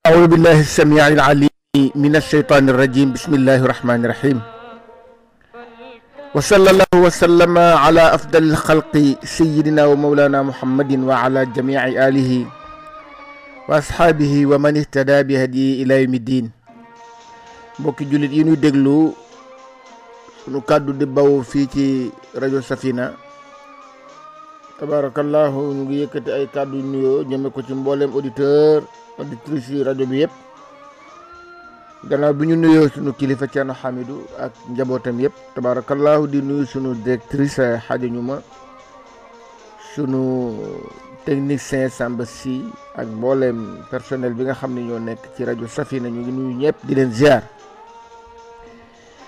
أعوذ بالله السميع العليم من الشيطان الرجيم بسم الله الرحمن الرحيم وصلى الله وسلم على أفضل الخلق سيدنا ومولانا محمد وعلى جميع آله وأصحابه ومن اهتدى بهديه إلى يوم الدين mbokki jullit yi ñuy déglu sunu kàddu di baw fii ci rajo Safina tabarakallahu ñu ngi yëkkati ay kàddu nuyoo jëme ko ci mbooleem auditeur auditrice yi rajo bi yëpp gannaaw bi ñu nuyoo sunu kilifa Thierno Hamidou ak njabootam yëpp tabarakallahu di nuyu sunu directrice Hadja Ñuma sunu technicien Samba Sy ak mbooleem personnel bi nga xam ne ñoo nekk ci rajo Safina ñu ngi nuyu ñëpp di leen ziar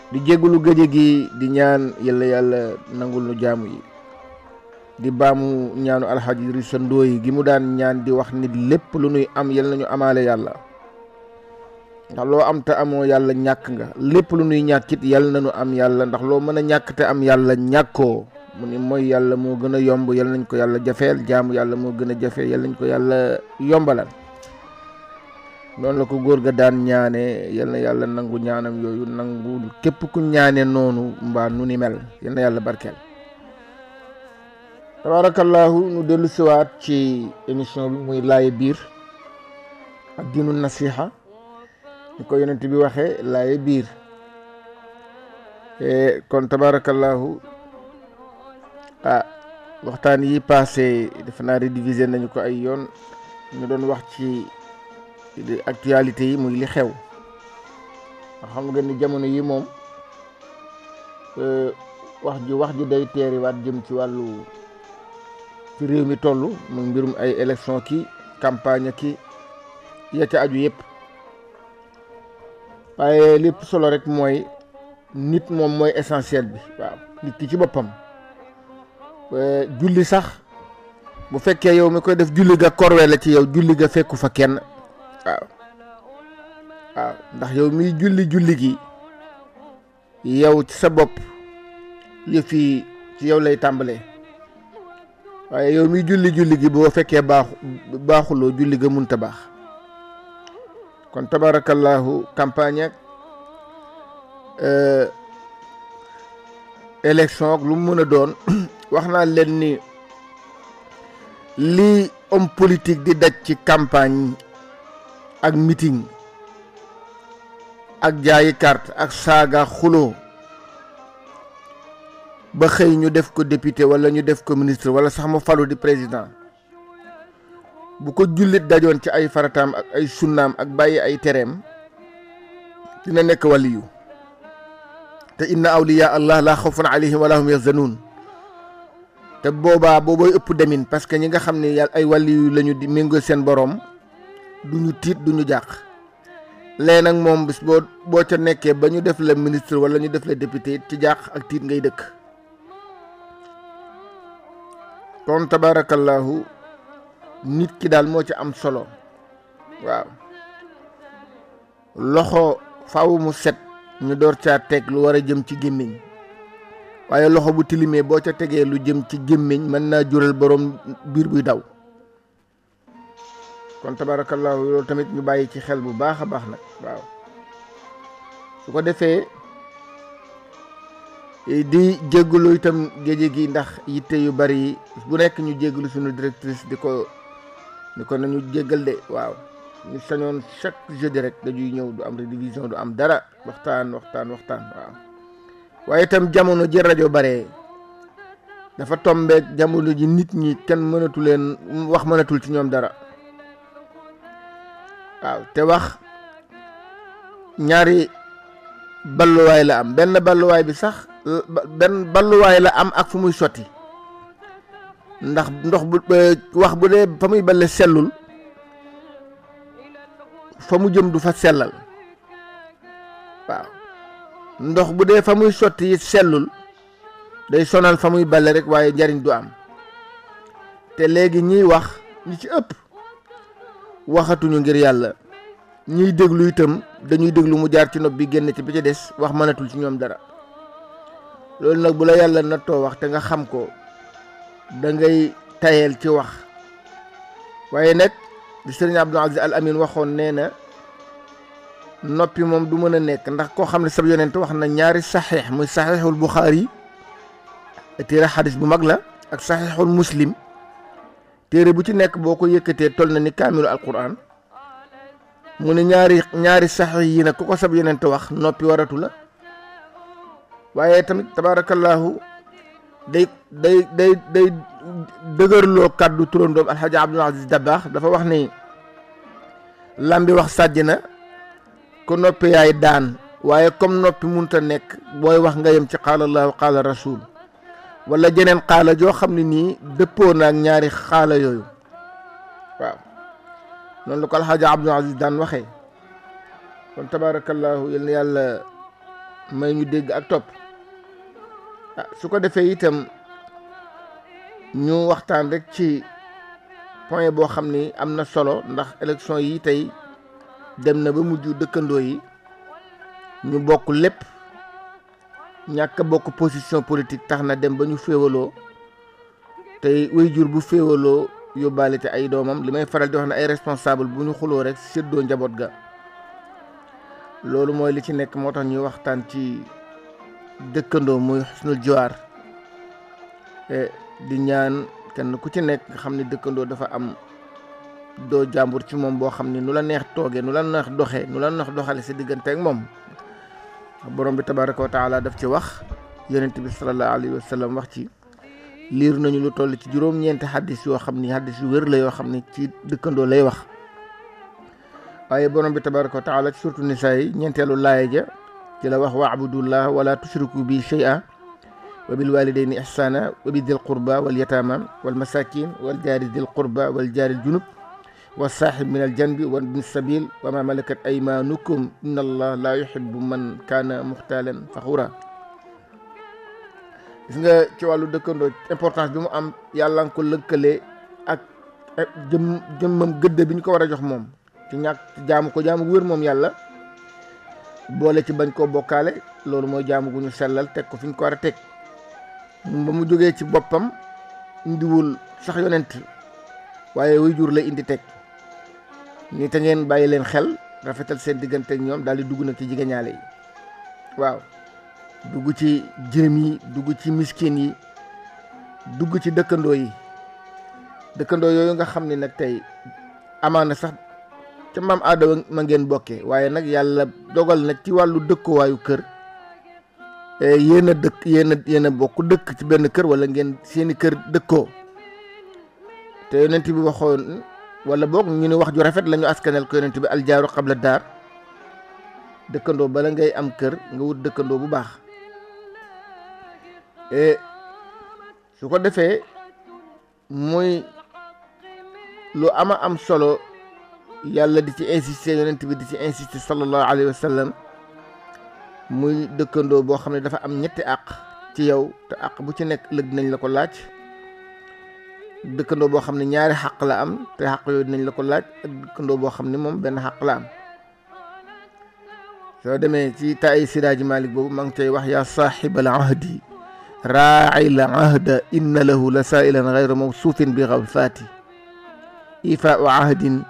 di jéggulu gëje gi di ñaan yàlla nangul nu jaamu yi di baamu ñaanu alxaji Rissa Ndoye gi mu daan ñaan di wax nit lépp lu nuy am yal nañu amaale yàlla ndax loo am te amoo yàlla ñàkk nga lépp lu nuy ñàkkit yal nañu am yàlla ndax loo mën a ñàkk te am yàlla ñàkkoo mu ni mooy yàlla moo gën a yomb yal nañ ko yàlla jafeel jaamu yàlla moo gën a jafe yal nañ ko yàlla yombalal noonu la ko góor ga daan ñaane yal na yàlla nangu ñaanam yooyu nangu képp ku ñaane noonu mbaa nu ni mel yal na yàlla barkeel tabarakallahu nu dellu siwaat ci émission bi muy laaye biir ak diinu nasiha ni ko yonent bi waxee laaye biir kon tabarakallahu waxtaan yi passé defe naa redivisé nañu ko ay yoon ñu doon wax ci actualité yi muy li xew nga xam nga ni jamono yi moom wax ji day teeriwaat jëm ci wàllu fi réew mi toll muy mbirum ay élection ki campagne ki ya ca aju yëpp waaye lépp solo rek mooy nit moom mooy essentiel bi waaw nit ki ci boppam julli sax bu fekkee yow mi koy def julli ga korwe la ci yow julli ga fekku fa kenn waaw ndax yow miy julli gi yow ci sa bopp yëf yi ci yow lay tàmbalee waaye yow miy julli gi boo fekkee baaxuloo julli ga munta baax kon tabarakallahu campagne ak élection ak lu mu mën a doon wax naa leen ni li homme politique di daj ci campagne ak meeting ak jaayi carte ak saaga xuloo ba xëy ñu def ko député wala ñu def ko ministre wala sax mu falu di président bu ko jullit dajoon ci ay farataam ak ay sunnaam ak bàyyi ay tereem dina nekk waliyu te inna awliya allah la xawfun alayhim wala hum yaxzanuun te boobooy ëpp demin parce que ñi nga xam ne yàlla ay waliyu lañu di méngoo seen boroom duñu tiit duñu jàq léegi nag moom bis boo ca nekkee ba ñu def la ministre wala ñu def la député ci jàq ak tiit ngay dëkk kon tabarakallahu nit ki daal moo ci am solo waaw loxo faaw mu set ñu door caa teg lu war a jëm ci gémmiñ waaye loxo bu tilimee boo ca tegee lu jëm ci gémmiñ mën naa jural borom biir buy daw kon tabarakallahu loolu tamit ñu bàyyi ci xel bu baax a baax nag waaw su ko defee di jégalu itam géej gi ndax yitte yu bari bu nekk ñu jégalu suñu directrice di ko nañu jégal de waaw ñu sañoon chaque jeudi rek dañuy ñëw du am rédivision du am dara waxtaan waaw waaye itam jamono ji rajo bare dafa tombeek jamono ji nit ñi kenn mënatul ci ñoom dara waaw te wax ñaari balluwaay la am benn balluwaay bi sax benn balluwaay la am ak fu muy sotti ndax ndox bu wax bu dee fa muy balle sellul fa mu jëm du fa sellal waaw ndox bu dee fa muy sotti it sellul day sonal fa muy balle rek waaye njariñ du am te léegi ñiy wax ñi ci ëpp waxatuñu ngir yàlla ñiy déglu itam dañuy déglu mu jaar ci nopp bi génn ci bi ca des wax mënatul ci ñoom dara loolu nag bu la yàlla nattoo wax te nga xam ko da ngay tayel ci wax waaye nag di sëriñ Abdou Aziz Al Amin waxoon nee na noppi moom du mën a nekk ndax koo xam ne sab yonent wax na ñaari saxiix muy saxiixul Buxaari téere xadis bu mag la ak saxiixul Muslim téere bu ci nekk boo ko yëkkatee toll na ni kaamilu alquran mu ne ñaari saxiix yi nag ku ko sab yonent wax noppi waratu la waaye tamit tabaarakallaahu day dëgërloo kàddu turandoom alxaaji Abdul Aziz Dabaax dafa wax ni lambi wax sàjj na ko noppi yaay daan waaye comme noppi munta nekk booy wax nga yem ci qaala allahu qaala rasul wala jeneen xaala joo xam ne nii dëppoo naag ñaari xaala yooyu waaw noonu la ko alxaaji Abdul Aziz daan waxee kon tabaarakallaahu yal na yàlla may ñu dégg ak topp su ko defee itam ñu waxtaan rek ci point boo xam ni am na solo ndax élection yi tey dem na ba mujj dëkkandoo yi ñu bokk lépp ñàkk bokk position politique tax na dem ba ñu féewaloo tey waajur bu féewaloo yóbbaale te ay doomam li may faral di wax ne ay responsable bu ñu xuloo rek séddoo njaboot ga loolu mooy li ci nekk moo tax ñuy waxtaan ci dëkkandoo muy xusnul jiwaar di ñaan kenn ku ci nekk nga xam ne dëkkandoo dafa am doo jàmbur ci moom boo xam ne nu la neex toogee nu la neex doxee nu la neex doxale sa diggante ak moom borom bi tabaraka wa taala daf ci wax yonent bi sallallahu alayhi wa sallam wax ci liir nañu lu toll ci juróom-ñeenti xaddis yoo xam ni xaddis yu wér la yoo xam ni ci dëkkandoo lay wax waaye borom bi tabaraka wa taala ci surtout nisaa yi ñeenteelu laaya ja ci la wax waabudullah wala tushriku bi shay'a wa bil walidayni ihsana wa bi dil qurba wal yatama wal masakin wal jaari dil qurba wal jaari junub wa saaxib min al janbi wa ibn sabil wa ma malakat aymanukum inna allah la yuhibbu man kaana muxtaalan faxura gis nga ci wàllu dëkkandoo importance bi mu am yàlla nga ko lëkkale ak jëmmam gëdd bi ñu ko war a jox moom ci ñàkk jaamu ko jaamu gu wér moom yàlla boole ci bañ koo bokkaale loolu mooy jaamu gu ñu sellal teg ko fi ñu ko war a teg ba mu jógee ci boppam indiwul sax yonent waaye waajur la indi teg ni te ngeen bàyyi leen xel rafetal seen diggante ak ñoom daal di dugg nag ci jigéñaale yi waaw dugg ci jërëm yi dugg ci miskin yi dugg ci dëkkandoo yi dëkkandoo yooyu nga xam ne nag tey amaana sax ca maam aadama ma ngeen bokkee waaye nag yàlla dogal na ci wàllu dëkkuwaayu kër yéen a dëkk yéen a bokk dëkk ci benn kër wala ngeen seeni kër dëkkoo te yonent bi waxoon wala boog ñu ne wax ju rafet la ñu askanel ko yonent bi aljaaru qabla daar dëkkandoo bala ngay am kër nga wut dëkkandoo bu baax su ko defee muy lu ama am solo yàlla di ci insister yonent bi di ci insister sallallahu alayhi wa sallam muy dëkkandoo boo xam ne dafa am ñetti àq ci yow te àq bu ci nekk ëllëg dinañ la ko laaj dëkkandoo boo xam ne ñaari xaq la am te xaq yooyu dinañ la ko laaj ak dëkkandoo boo xam ne moom benn xaq la am soo demee ci taay Sidaaji Malik boobu maa ngi cay wax yaa saaxibal ahdi raaci l ahda inna lahu la saailan gayra mawsuufin bi xawsaati ifaau ahdin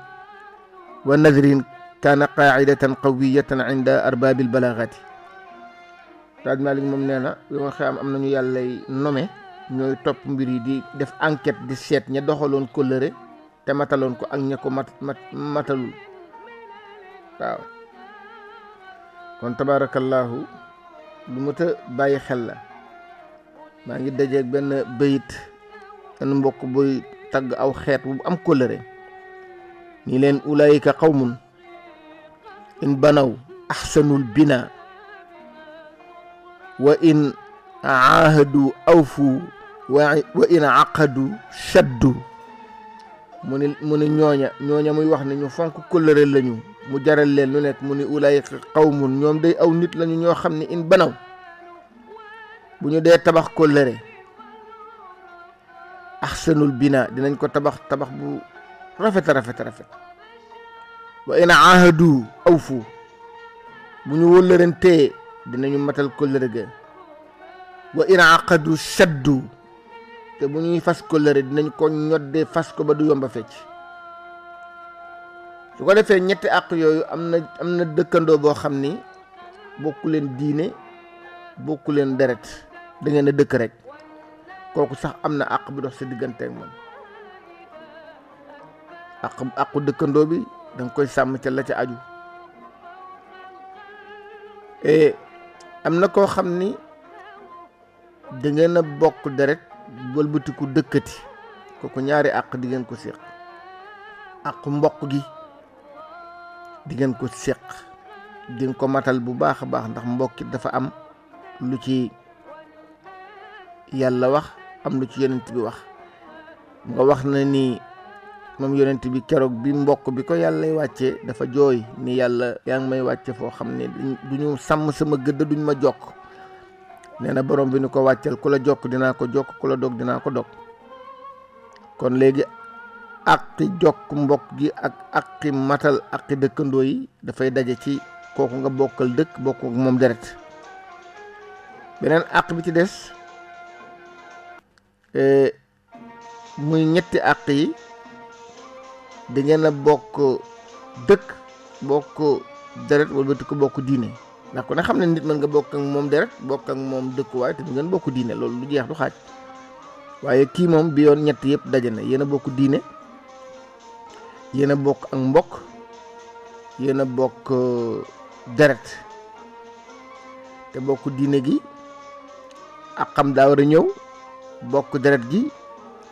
wa nadrin kaana qaacidatan qawiyatan inda arbaabil balaagati Sidaaji Malik moom nee na bi ma xam am nañu yàllay nome ñooy topp mbir yi di def enquête di seet ña doxaloon kóllëre te mataloon ko ak ña ko matalul waaw kon tabaarakallaahu lu mat a bàyyi xel la maa ngi dajeeg benn bayit benn mbokk buy tagg aw xeet bu am kóllëre ni leen ulaayika qawmun in banaw ahsanul bina wa in aahadu awfu wa in aqadu shaddu mu ni ñooña muy wax ne ñu fonk kóllëre lañu mu jaral leen lu nekk mu ni ulaayika qawmun ñoom day aw nit lañu ñoo xam ne in banaw bu ñu dee tabax kóllëre ahsanul bina dinañ ko tabax bu rafet wa in aahadu awfu bu ñu wóllërantee dinañu matal kóllëre ga wa in aqadu shaddu te bu ñuy fas kóllëre dinañ ko ñodde fas ko ba du yomba fecc su ko defee ñetti àq yooyu am na dëkkandoo boo xam ni bokku leen diine bokku leen deret da ngeen a dëkk rek kooku sax am na àq bi dox sa diggante ak moom àqu dëkkandoo bi da nga koy sàmm ca la ca aju am na koo xam ni da ngeen a bokk deret wëlbatiku dëkkati kooku ñaari àq di ngeen ko séq àqu mbokk gi di ngeen ko séq di nga ko matal bu baax a baax ndax mbokki dafa am lu ci yàlla wax am lu ci yonent bi wax nga wax na ni moom yonent bi keroog bi mbokk bi ko yàlla wàcce dafa jooy ni yàlla yaa ngi may wàcce foo xam ne duñu sàmm sama gëdd duñ ma jokk nee na borom bi ni ko wàccal ku la jokk dinaa ko jokk ku la dog dinaa ko dog kon léegi aqi jokk mbokk gi ak aqi matal aqi dëkkandoo yi dafay daje ci kooku nga bokkal dëkk bokk ak moom deret beneen aq bi ci des muy ñetti aq yi da ngeen a bokk dëkk bokk deret wala ko bokk diine ndax ko ne xam ne nit mën nga bokk ak moom deret bokk ak moom dëkkuwaay te du ngeen bokk diine loolu du jeex du xaaj waaye kii moom bi yoon ñett yëpp daje na yéen a bokk diine yéen a bokk ak mbokk yéen a bokk deret te bokk diine gi ak xam daa war a ñëw bokk deret gi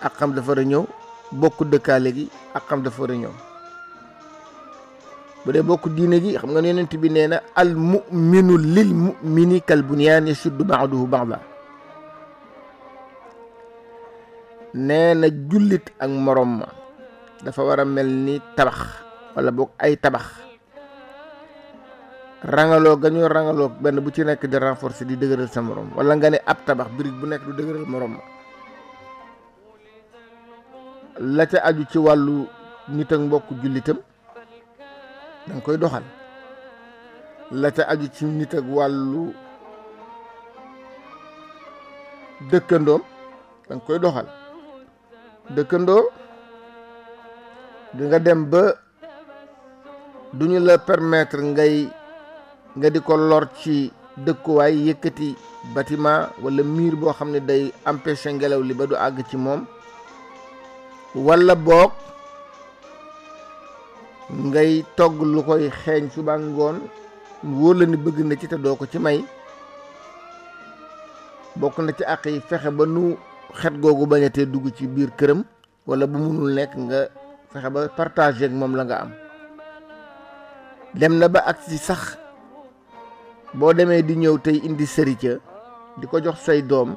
ak xam dafa war a ñëw bokk dëkkaale gi ak xam dafa war a ñëw bu dee bokk diine gi xam nga yonent bi nee na al mu'minu lil mu'mini kal bunyaan yashuddu ba'duhu ba'dan nee na jullit ak morom ma dafa war a mel ni tabax wala boog ay tabax rangaloo ga ñu rangaloo benn bu ci nekk di renforcer di dëgëral sa morom wala nga ne ab tabax brique bu nekk du dëgëral morom ma la ca aju ci wàllu nit ak mbokk jullitam da nga koy doxal la ca aju ci nit ak wàllu dëkkandoom da nga koy doxal dëkkandoo di nga dem ba duñu la permettre nga di ko lor ci dëkkuwaay yëkkati bâtiment wala mur boo xam ne day empêcher ngelaw li ba du àgg ci moom wala boog ngay togg lu koy xeeñ suba ngoon wóor la ni bëgg na ci te doo ko ci may bokk na ci àq yi fexe ba nu xet googu bañatee dugg ci biir këram wala bu munul nekk nga fexe ba partager ak moom la nga am dem na ba ak ci sax boo demee di ñëw tey indi sërica di ko jox say doom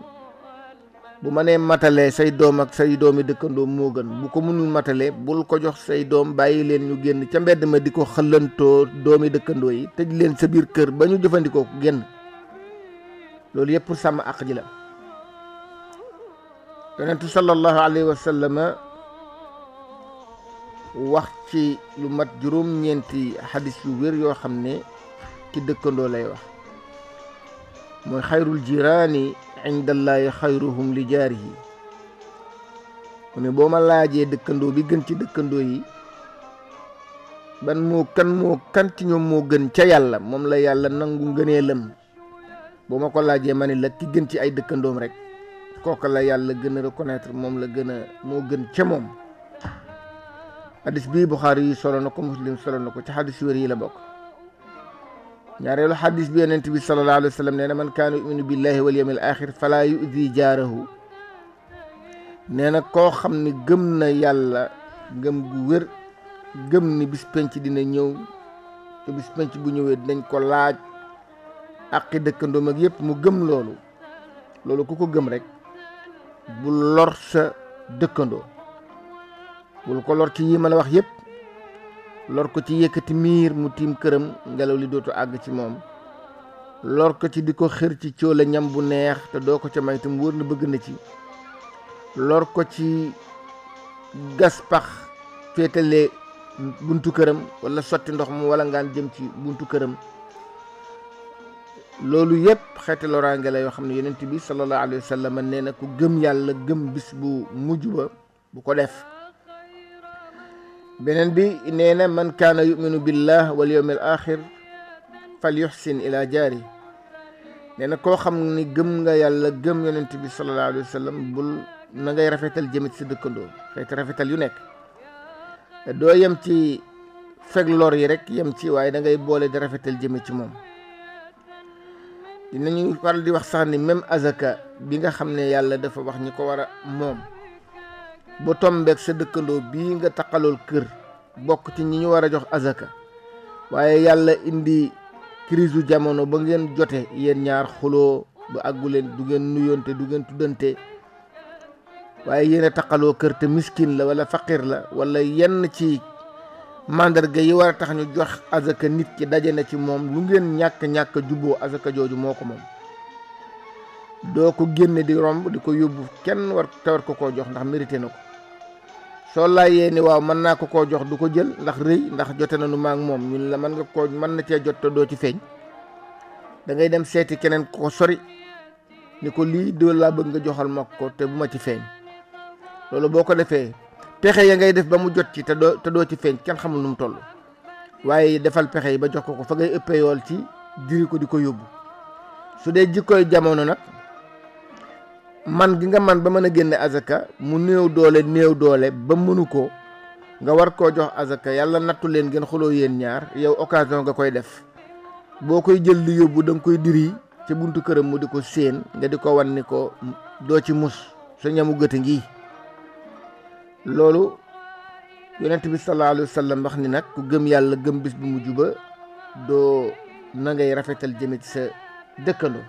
bu ma nee matalee say doom ak say doomi dëkkandoo moo gën bu ko mënul matalee bul ko jox say doom bàyyi leen ñu génn ca mbedd ma di ko xëlantoo doomi dëkkandoo yi tëj leen sa biir kër ba ñu jëfandikoo ko génn loolu yëpp pour sàmm àq ji la yonentu sallallahu alayhi wa sallam wax ci lu mat juróom-ñeenti xadis yu wér yoo xam ne ci dëkkandoo lay wax mooy xayrul jiraani indallaahi xayruhum li jaarihi mu ne boo ma laajee dëkkandoo bi gën ci dëkkandoo yi ban moo kan ci ñoom moo gën ca yàlla moom la yàlla nangu ngëneelam boo ma ko laajee ma ne la ki gën ci ay dëkkandoom rek kooka la yàlla gën a reconnaître moom la gën a moo gën ca moom hadis bii Buxaari yi solo na ko Muslim solo na ko ci hadis wér yi la bokk ñaareelu hadis bi yonent bi sallallahu alayhi wa sallam nee na man kaana yuminu billahi wal yawmil axir fala yu'di jaarahu nee na koo xam ne gëm na yàlla ngëm gu wér gëm ni bis penc dina ñëw te bis penc bu ñëwee dinañ ko laaj aqi dëkkandoom ak yëpp mu gëm loolu ku ko gëm rek bul lor sa dëkkandoo bul ko lor ci yi ma la wax yëpp lor ko ci yëkkati miir mu tiim këram ngelaw li dootu àgg ci moom lor ko ci di ko xër ci cóola ñam bu neex te doo ko ca may tam wóor na bëgg na ci lor ko ci gas pax féetale buntu këram wala sotti ndox mu wala ngaan jëm ci buntu këram loolu yëpp xeeti loraange la yoo xam ne yonent bi sallallahu alayhi wa sallam nee na ku gëm yàlla gëm bis bu mujj ba bu ko def beneen bi nee na man kaana yuminu billah wal yawmil axir fal yuxsin ila jaari nee na koo xam ni gëm nga yàlla gëm yonent bi sallallahu alayhi wa sallam bul na ngay rafetal jëme ci sa dëkkandoo xeeti rafetal yu nekk doo yem ci feg lor yi rek yem ci waaye da ngay boole di rafetal jëme ci moom dinañu faral di wax sax ni même azaka bi nga xam ne yàlla dafa wax ñi ko war a moom bu tombeek sa dëkkandoo bii nga taqalool kër bokk ci ñi ñu war a jox azaka waaye yàlla indi crise jamono ba ngeen jote yéen ñaar xuloo ba àgguleen du ngeen nuyoonte du ngeen tuddante waaye yéen a taqaloo kër te miskin la wala faqir la wala yenn ci mandarga yi war a tax ñu jox azaka nit ki daje na ci moom lu ngeen ñàkk jubboo azaka jooju moo ko moom doo ko génne di romb di ko yóbbu kenn war ko koo jox ndax mérité na ko soo laajee ni waaw mën naa ko koo jox du ko jël ndax rëy ndax jote na nu maag moom ñun la mën na cee jot te doo ci feeñ da ngay dem seeti keneen ko sori ni ko lii doo laa bëgg nga joxal ma ko te bu ma ci feeñ loolu boo ko defee pexe ya ngay def ba mu jot ci te doo ci feeñ kenn xamul nu mu toll waaye defal pexe yi ba jox ko fa ngay ëppee yool ci diri ko di ko yóbbu su dee jikkoy jamono nag man gi nga man ba mën a génne azaka mu néew doole ba mënu ko nga war koo jox azaka yàlla nattu leen ngeen xuloo yéen ñaar yow occasion nga koy def boo koy jël di yóbbu da nga koy diri ci buntu këram mu di ko séen nga di ko wan ni ko doo ci mus sa ñamu gëte ngi loolu yonent bi sallallahu alayhi wa sallam wax ni nag ku gëm yàlla gëm bis bu mujj ba doo na ngay rafetal jëme ci sa dëkkandoo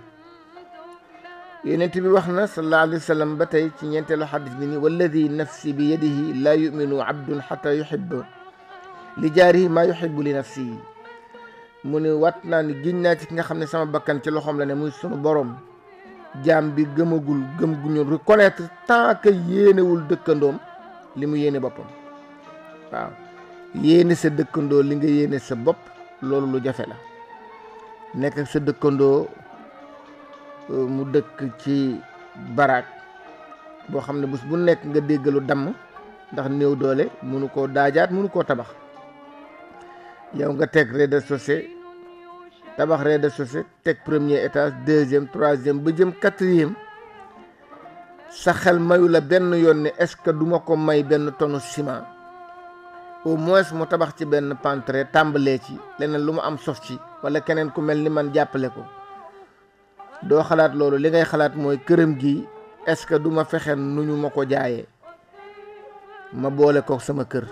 yonent bi wax na sallallahu alayhi wa sallam ba tey ci ñeenteelu xadis bi ni walladi nafsi bi yadihi laa yuminu abdun xata yuhibba li jaarihi maa yuhibbu li nafsihi mu ne wat naa ni giñ naa ci ki nga xam ne sama bakkan ci loxoom la ne muy sunu borom jaam bi gëmagul gëm gu ñu reconnaître tant que yéenewul dëkkandoom li mu yéene boppam waaw yéene sa dëkkandoo li nga yéene sa bopp loolu lu jafe la nekk ak sa dëkkandoo mu dëkk ci baraak boo xam ne bés bu nekk nga déggalu damm ndax néew doole mënu koo daajaat mënu koo tabax yow nga teg rez-de-chaussée tabax rez-de-chaussée teg premier étage deuxième troisième ba jëm quatrième sa xel mayu la benn yoon ne est-ce que duma ko may benn tonne ciment au moins mu tabax ci benn pantre tàmbalee ci leneen lu mu am sof ci wala keneen ku mel ni man jàppale ko doo xalaat loolu li ngay xalaat mooy këram gi est-ce que duma fexe nu ñu ma ko jaayee ma boole ko sama kër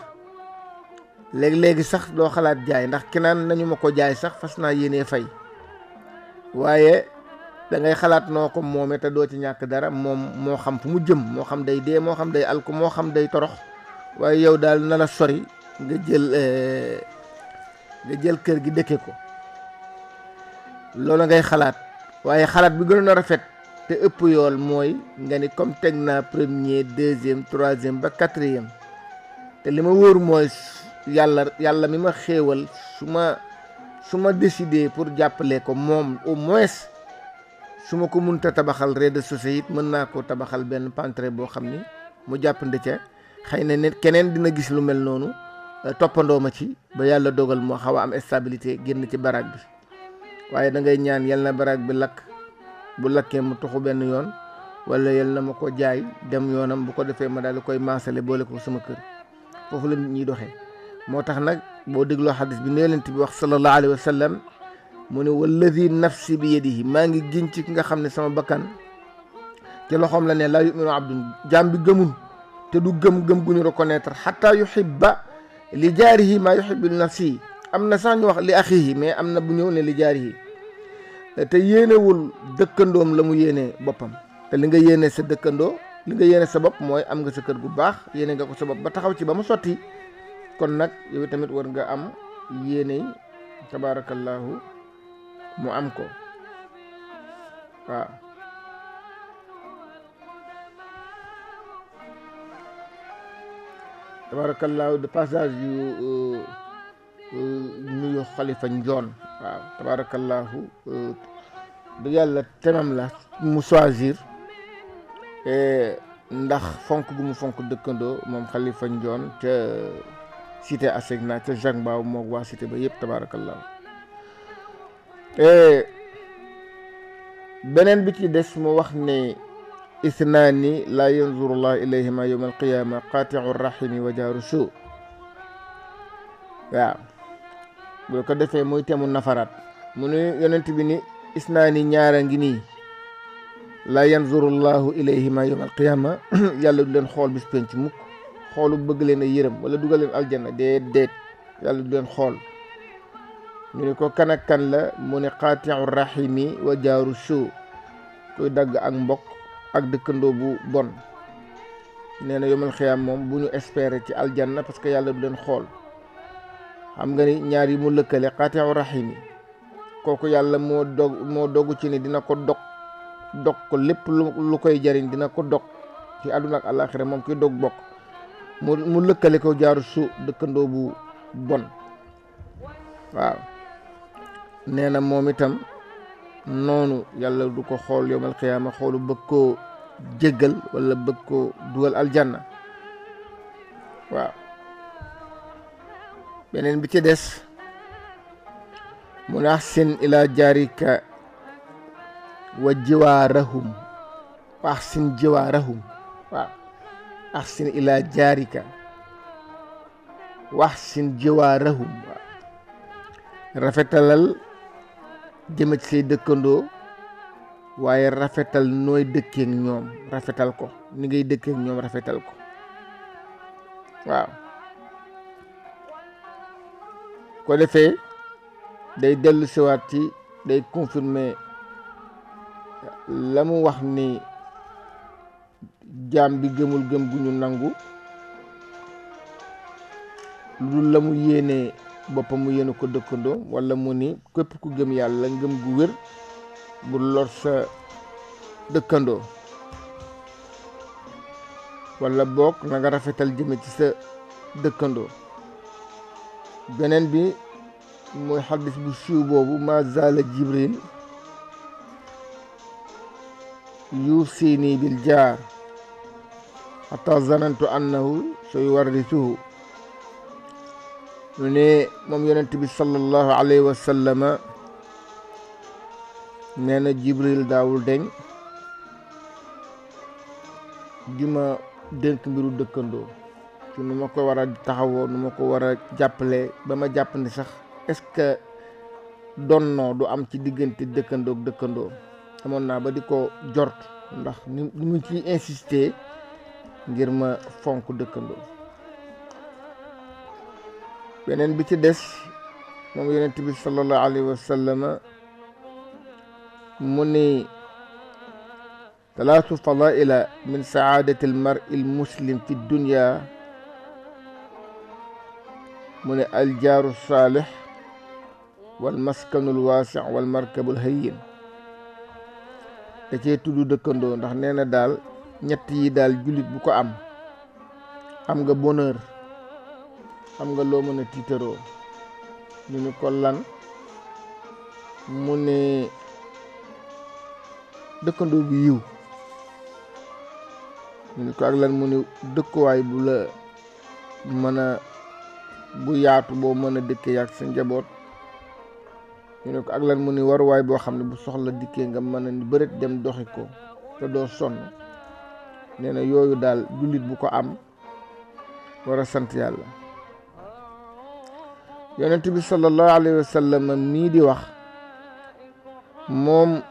léegi sax doo xalaat jaay ndax ki naan nañu ma ko jaay sax fas naa yéenee fay waaye da ngay xalaat noo ko moome te doo ci ñàkk dara moom moo xam fu mu jëm moo xam day dee moo xam day alku moo xam day torox waaye yow daal na la sori nga jël kër gi dëkke ko loolu ngay xalaat waaye xalaat bi gënoon a rafet te ëpp yool mooy nga ni comme teg naa premier deuxième troisième ba quatrième te li ma wóor mooy yàlla mi ma xéewal su ma décidé pour jàppale ko moom au moins su ma ko mënta tabaxal rez-de-chaussée it mën naa ko tabaxal benn pantre boo xam ni mu jàppandi ca xëy na nit keneen dina gis lu mel noonu toppandoo ma ci ba yàlla dogal moo xaw a am stabilité génn ci baraag bi waaye da ngay ñaan yal na baraag bi lakk bu lakkee mu tuxu benn yoon wala yal na ma ko jaay dem yoonam bu ko defee ma daal di koy maasale boole ko sama kër foofu la nit ñuy doxee moo tax nag boo dégloo xadis bi nee lent bi wax sallallahu alayhi wa sallam mu ne walladi nafsi bi yadihi maa ngi giñ ci ki nga xam ne sama bakkan ci loxoom la ne laa yuminu abdun jaam bi gëmul te du gëm gu ñu reconnaître xataa yuhibba li jaarihi maa yuhibbu li nafsihi am na sax ñu wax li axihi mais am na bu ñëw ne li jaarihi te yéenewul dëkkandoom la mu yéene boppam te li nga yéene sa dëkkandoo li nga yéene sa bopp mooy am nga sa kër gu baax yéene nga ko sa bopp ba taxaw ci ba mu sotti kon nag yow tamit war nga am yéene tabarakallahu mu am ko waaw tabarakallahu de passage yu nuyu xalifa njoon waaw tabarakallahu du yàlla temam la mu choisir ndax fonk gu mu fonk dëkkandoo moom xalifa njoon ca cité Asegna ca Jacques Mbao moog waa cité ba yëpp tabarakallahu beneen bi ci des mu wax ne isnaani la yanzurullah ilayhima yawma alqiyama qati'u rahimi wa jaaru suu waaw bu ko defee muy temu nafaraat mu ne yonent bi ni isnaani ñaara ngi nii la yanzurullahu ilayhima yawma alqiyama yàlla du leen xool bis penc mukk xoolu bëgg leen a yërëm wala dugal leen aljanna déet yàlla du leen xool ñu ne ko kan ak kan la mu ne qaati'u rahimi wa jaaru suu koy dagg ak mbokk ak dëkkandoo bu bon nee na yomal xiyaam moom bu ñu espérer ci aljanna parce que yàlla du leen xool xam nga ni ñaar yi mu lëkkale qaati'u rahimi kooku yàlla moo dogg ci ni dina ko dog ko lépp lu koy jariñ dina ko dog ci àdduna ak àllaaxira moom koy dog bokk mu lëkkale ko jaaru suu dëkkandoo bu bon waaw nee na moom itam noonu yàlla du ko xool yawmal qiyaama xoolu bëgg koo jéggal wala bëgg koo dugal aljanna waaw beneen bi ci des mu ne ahsin ila jaarika wa jiwaarahum wa ahsin jiwaarahum waaw ahsin ila jaarika wa ahsin jiwaarahum waaw rafetalal jëme ci say dëkkandoo waaye rafetal nooy dëkkeek ñoom rafetal ko ni ngay dëkkeek ñoom rafetal ko waaw ko defee day dellu siwaat ci day confirmer la mu wax ni jaam bi gëmul gëm gu ñu nangu lu dul la mu yéenee boppam mu yéene ko dëkkandoo wala mu ni képp ku gëm yàlla ngëm gu wér bu lor sa dëkkandoo wala boog na nga rafetal jëme ci sa dëkkandoo beneen bi mooy xaddis bu siiw boobu ma zaala jibril yuusini bil jaar hatta zanantu annahu sayuwarrisuhu mu ne moom yonent bi sallallahu alayhi wa sallama nee na jibril daawul deñ di ma dénk mbiru dëkkandoo ci nu ma ko war a taxawoo nu ma ko war a jàppale ba ma jàpp ni sax est-ce que donnoo du am ci diggante dëkkandoo ak dëkkandoo amoon naa ba di ko jort ndax ni mu ci insister ngir ma fonk dëkkandoo beneen bi ci des moom yonent bi sallallahu alayhi wa sallam mu ni talaatu fadaila min saadati almari almuslim fi dunya mu ne aljaaru saalih walmaskanu alwaasi walmarkabu alhayyin da cee tudd dëkkandoo ndax nee na daal ñett yi daal jullit bu ko am nga bonheur am nga loo mën a tiitaroo ñu ni ko lan mu ne dëkkandoo bu yiw ñu ni ko ak lan mu ne dëkkuwaay bu la mën a bu yaatu boo mën a dëkkee yàgg sa njaboot ñu ne ko ak lan mu ni waruwaay boo xam ne bu soxla dikkee nga mën a ni bëreet dem doxi ko te doo sonn nee na yooyu daal jullit bu ko am war a sant yàlla yonent bi sallallahu alayhi wa sallam mii di wax moom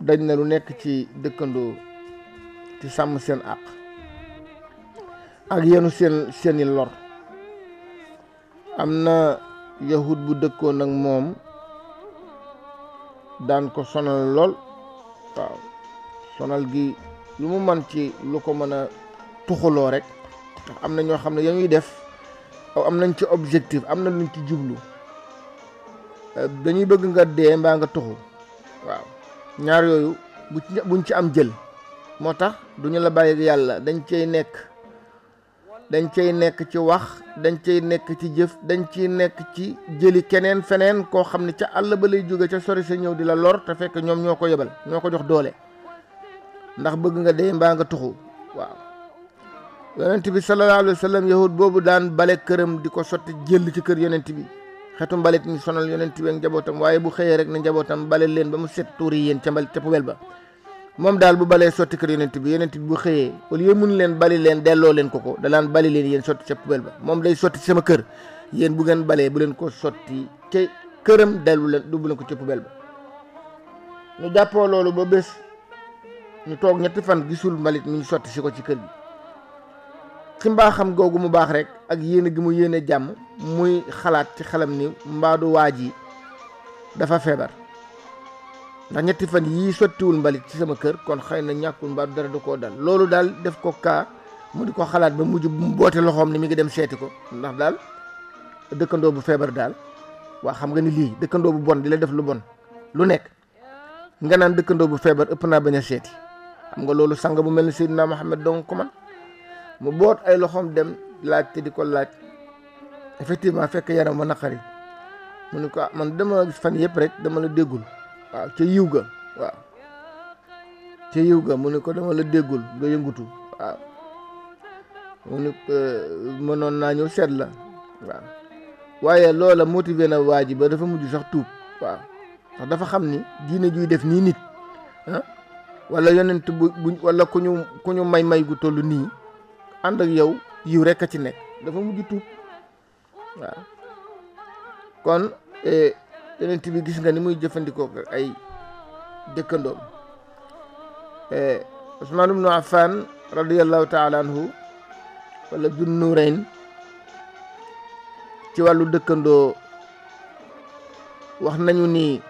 dañ na lu nekk ci dëkkandoo ci sàmm seen àq ak yenu seeni lor am na yahud bu dëkkoon ak moom daan ko sonal lool waaw sonal gi lu mu man ci lu ko mën a tuxaloo rek ndax am na ñoo xam ne yañuy def am nañ ci objectif am na luñ ci jublu dañuy bëgg nga dee mbaa nga tuxu waaw ñaar yooyu buñ ci am jël moo tax duñu la bàyyi yàlla dañ cay nekk ci wax dañ cay nekk ci jëf dañ ciy nekk ci jëli keneen feneen koo xam ne ca àll ba lay jóge ca sori sa ñëw di la lor te fekk ñoom ñoo ko yebal ñoo ko jox doole ndax bëgg nga dee mbaa nga tuxu waaw yonent bi sallallahu alayhi wa sallam yahud boobu daan bale këram di ko sotti jël ci kër yonent bi xetu mbalit mi sonal yonent bi ak njabootam waaye bu xëyee rek ne njabootam bale leen ba mu set tuuri yéen ca mbalit ca poubelle ba moom daal bu balee sotti kër yonent bi bu xëyee au lieu mun leen bali leen delloo leen ko da laan bali leen yéen sotti ca poubelle ba moom day sotti sama kër yéen bu ngeen balee bu leen ko sotti ca këram dellu leen dubbu leen ko ca poubelle ba ñu jàppoo loolu ba bés ñu toog 3 fan gisul mbalit mi ñu sotti si ko ci kër gi ci mbaaxam googu mu baax rek ak yéene gi mu yéene jàmm muy xalaat ci xelam ni mbaadu waa ji dafa feebar ndax 3 fan yii sottiwul mbalit ci sama kër kon xëy na ñàkkul mbaadu dara du koo dal loolu daal def ko kaa mu di ko xalaat ba mujj mu boote loxoom ni mi ngi dem seeti ko ndax daal dëkkandoo bu feebar daal waa xam nga ni lii dëkkandoo bu bon di la def lu bon lu nekk nga naan dëkkandoo bu feebar ëpp naa bañ a seeti xam nga loolu sang bu mel ni Seydina Muhammad donc ko man mu boot ay loxoom dem laaj te di ko laaj effectivement fekk yaram ma naqari mu ne ko man dama gis fan yëpp rek dama la déggul waaw ca yiw ga waaw ca yiw ga mu ne ko dama la déggul nga yëngutu waaw mu ne ko mënoon naa ñëw seet la waaw waaye loola motivé na waa ji ba dafa mujj sax tuub waaw ndax dafa xam ni diine juy def nii nit wala yonent bu wala ku ñu may gu toll nii ànd ak yow yiw rek a ci nekk dafa mujj tuub waaw kon yonent bi gis nga ni muy jëfandikoo ay dëkkandoom Usmaan ibnu Affan radiyallahu taala anhu wala Dun Nurayn ci wàllu dëkkandoo wax nañu ni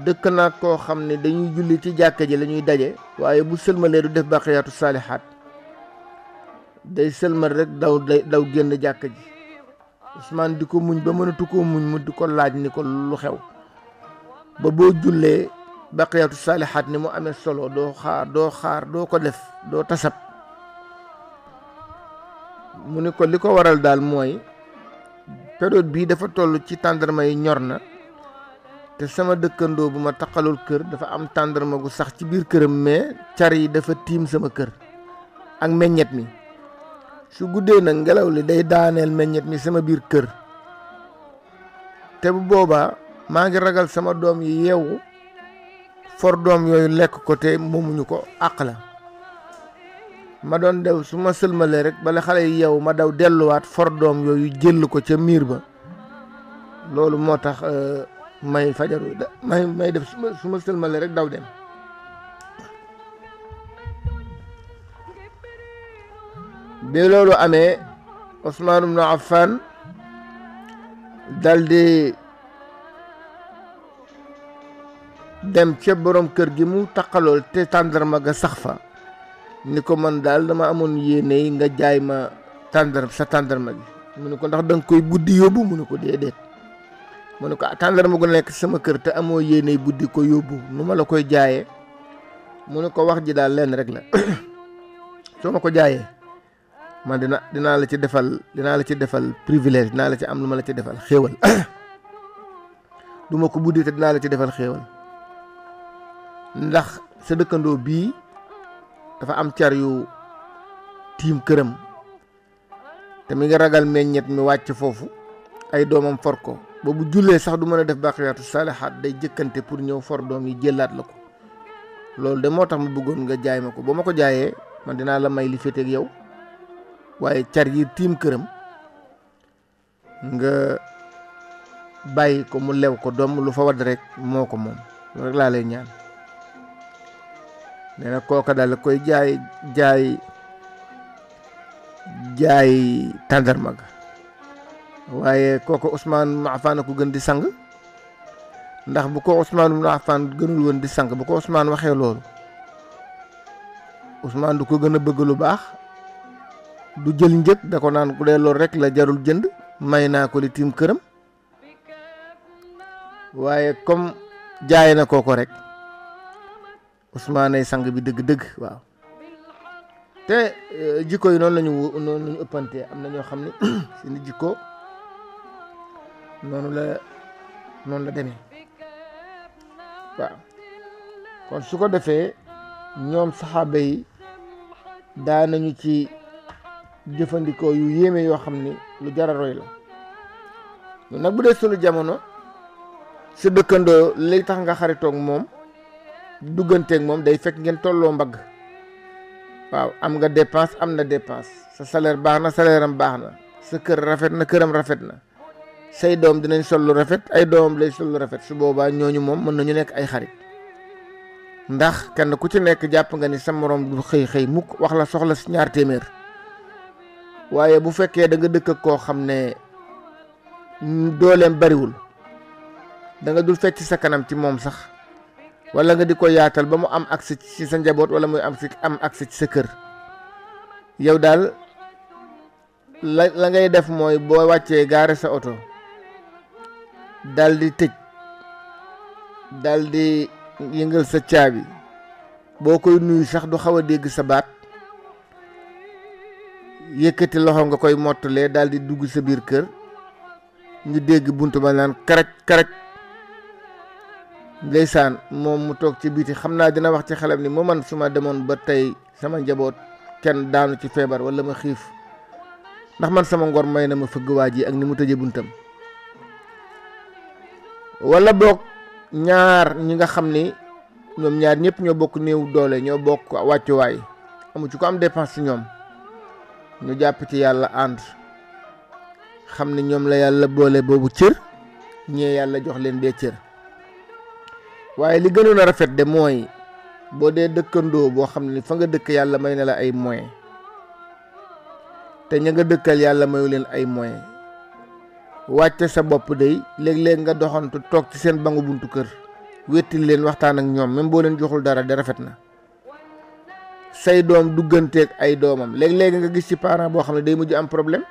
dëkk naa koo xam ne dañuy julli ci jàkka ji la ñuy daje waaye bu sëlmalee du def baqiyaatu saalihaat day sëlmal rek daw génn jàkka ji Usmaan di ko muñ ba mënatu koo muñ mu di ko laaj ni ko lu xew ba boo jullee baqiyaatu saalihaat ni mu amee solo doo xaar doo ko def doo tasab mu ni ko li ko waral daal mooy période bii dafa toll ci tàndarma yi ñor na te sama dëkkandoo bu ma taqalul kër dafa am tàndarma gu sax ci biir këram mais car yi dafa tiim sama kër ak meññet mi su guddee nag ngelaw li day daaneel meññet mi sama biir kër te bu boobaa maa ngi ragal sama doom yi yeewu for doom yooyu lekk ko te moomuñu ko àq la ma doon dew su ma sëlmalee rek bala xale yi yeewu ma daw delluwaat for doom yooyu jël ko ca miir ba loolu moo tax may fajaru may def su ma sëlmalee rek daw dem bi loolu amee Usmaan ibnu Affan daldi dem ca borom kër gi mu taqalool te tàndarma ga sax fa ni ko man daal dama amoon yéene nga jaay ma sa tàndarma gi mu ne ko ndax da nga koy buddi yóbbu mu ne ko déedéet mu ne ko tàndarma gu nekk sama kër te amoo yéene buddi ko yóbbu nu ma la koy jaayee mu ne ko wax ji daal lenn rek la soo ma ko jaayee man dinaa la ci defal privilège dinaa la ci am lu ma la ci defal xéewal du ma ko buddi te dinaa la ci defal xéewal ndax sa dëkkandoo bii dafa am car yu tiim këram te mi ngi ragal meññet mi wàcc foofu ay doomam for ko ba bu jullee sax du mën a def baqiyaatu saalihaat day jëkkante pour ñëw for doom yi jëlaat la ko loolu de moo tax ma bëggoon nga jaay ma ko ba ma ko jaayee man dinaa la may li féeteeg yow waaye car yi tiim këram nga bàyyi ko mu lew ko doom lu fa wadd rek moo ko moom loolu rek laa lay ñaan nee na kooka daal koy jaay tàndarma ga waaye kooka Usmaan ibnu Affan ko gën di sang ndax bu ko Usmaan ibnu Affan gënul woon di sang bu ko Usmaan waxee loolu Usmaan du ko gën a bëgg lu baax du jël njëg da ko naan ku dee loolu rek la jarul jënd may naa ko li tiim këram waaye comme jaay na kooko rek Usmaan ay sang bi dëgg-dëgg waaw te jikko yi noonu lañu ëppantee am na ñoo xam ne seeni jikko noonu la demee waaw kon su ko defee ñoom saxaaba yi daanañu ci jëfandikoo yu yéeme yoo xam ni lu jara roy la. ñun nag bu dee sunu jamono sa dëkkandoo lay tax nga xaritoog moom dugganteeg moom day fekk ngeen tolloo mbagg. waaw am nga dépense am na dépense, sa salaire baax na salaire am baax na, sa kër rafet na këram rafet na, say doom dinañ sol lu rafet ay doomam lay sol lu rafet. su boobaa ñooñu moom mën nañu nekk ay xarit, ndax kenn ku ci nekk jàpp nga ni sa morom du xëy mukk wax la soxla si 2 téeméer. waaye bu fekkee da nga dëkk ak koo xam ne dooleem bariwul, da nga dul fecc sa kanam ci moom sax, wala nga di ko yaatal ba mu am accès ci sa njaboot wala muy am accès ci sa kër, yow daal la ngay def mooy boo wàccee gaare sa oto dal di tëj, dal di yëngal sa caabi, boo koy nuyu sax du xaw a dégg sa baat, yëkkati loxo nga koy mottalee dal di dugg sa biir kër, ñu dégg buntu ba naan karaj karaj. ndeysaan moom mu toog ci biti, xam naa dina wax ci xelam ni moo man su ma demoon ba tey sama njaboot kenn daanu ci feebar wala ma xiif, ndax man sama ngor may na ma fëgg waa ji ak ni mu tëje buntam. wala boog ñaar ñi nga xam ni ñoom ñaar ñëpp ñoo bokk néew doole, ñoo bokk wàccuwaay, amu ci ko am dépense ci ñoom, ñu jàpp ci yàlla ànd xam ni ñoom la yàlla boole boobu cër, ñee yàlla jox leen bee cër. waaye li gënoon a rafet de mooy boo dee dëkkandoo boo xam ne fa nga dëkk yàlla may na la ay moyens, te ña nga dëkkal yàlla mayu leen ay moyens, wàcce sa bopp day léeg-léeg nga doxantu toog ci seen bangu buntu kër wettil leen waxtaan ak ñoom, même boo leen joxul dara de rafet na. say doom dugganteeg ay doomam, léeg-léeg nga gis ci parent boo xam ne day mujj am problème,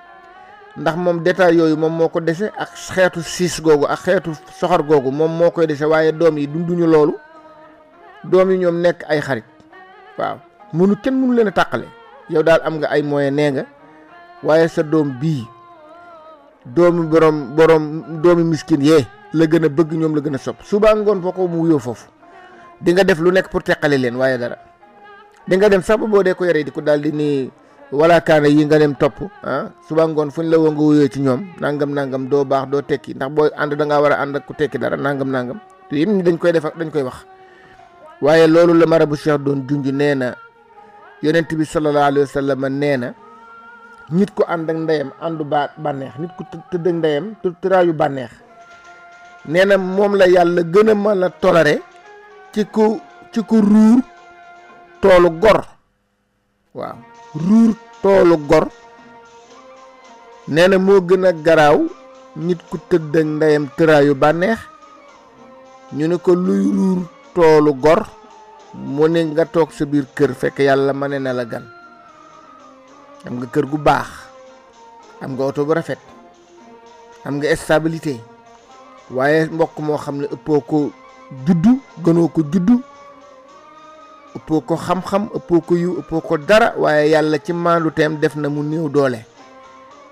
ndax moom détail yooyu moom moo ko dese, ak xeetu siis googu ak xeetu soxor googu moom moo koy dese, waaye doom yi dunduñu loolu. doom yi ñoom nekk ay xarit, waaw kenn mënu leen a tàqale. yow daal am nga ay moyen nee nga, waaye sa doom bii doomi doomi miskin yee la gën a bëgg, ñoom la gën a sopp. suba ngoon foo ko mu wuyoo foofu di nga def lu nekk pour teqale leen, waaye dara di nga dem sax ba boo dee ko yore di ko daal di nii wala kaana yi nga dem topp suba ngoon fuñ la woo nga wuyoo ci ñoom nangam doo baax doo tekki, ndax booy ànd da ngaa war a ànd ak ku tekki dara nangam te yëpp ñi dañ koy def dañ koy wax. waaye loolu la marabu Cheikh doon junj, nee na yonent bi sallallahu alayhi wa sallam nee na nit ku ànd ak ndeyam àndu bànneex, nit ku tëdd ak ndeyam tëraayu bànneex, nee na moom la yàlla gën a mën a toléré ci ku ruur toolu gor. waaw ruur toolu gor nee na moo gën a garaaw nit ku tëdd ak ndeyam tëraayu bànneex. ñu ne ko luy ruur toolu gor, mu ne nga toog sa biir kër fekk yàlla ma ne na la gan, am nga kër gu baax, am nga oto bu rafet, am nga stabilité, waaye mbokk moo xam ne ëppoo ko juddu gënoo ko juddu, ëppoo ko xam-xam, ëppoo ko yiw, ëppoo ko dara, waaye yàlla ci maandu teem def na mu néew doole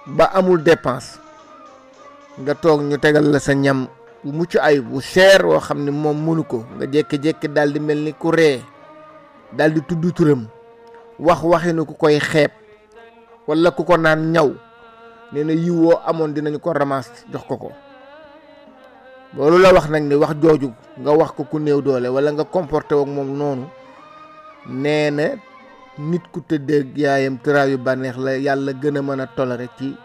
ba amul dépense, nga toog ñu tegal la sa ñam bu mucc ay bu seer woo xam ne moom mënu ko, nga jékki-jékki daal di mel ni ku ree, daal di tudd turam, waxinu ku koy xeeb wala ku ko naan ñaw, nee na yiw woo amoon dinañu ko ramas jox ko. loolu la wax nag ni wax jooju nga wax ko ku néew doole wala nga comporté wook moom noonu, nee na nit ku tëddee yaayam tëraayu bànneex la yàlla gën a mën a toléré ci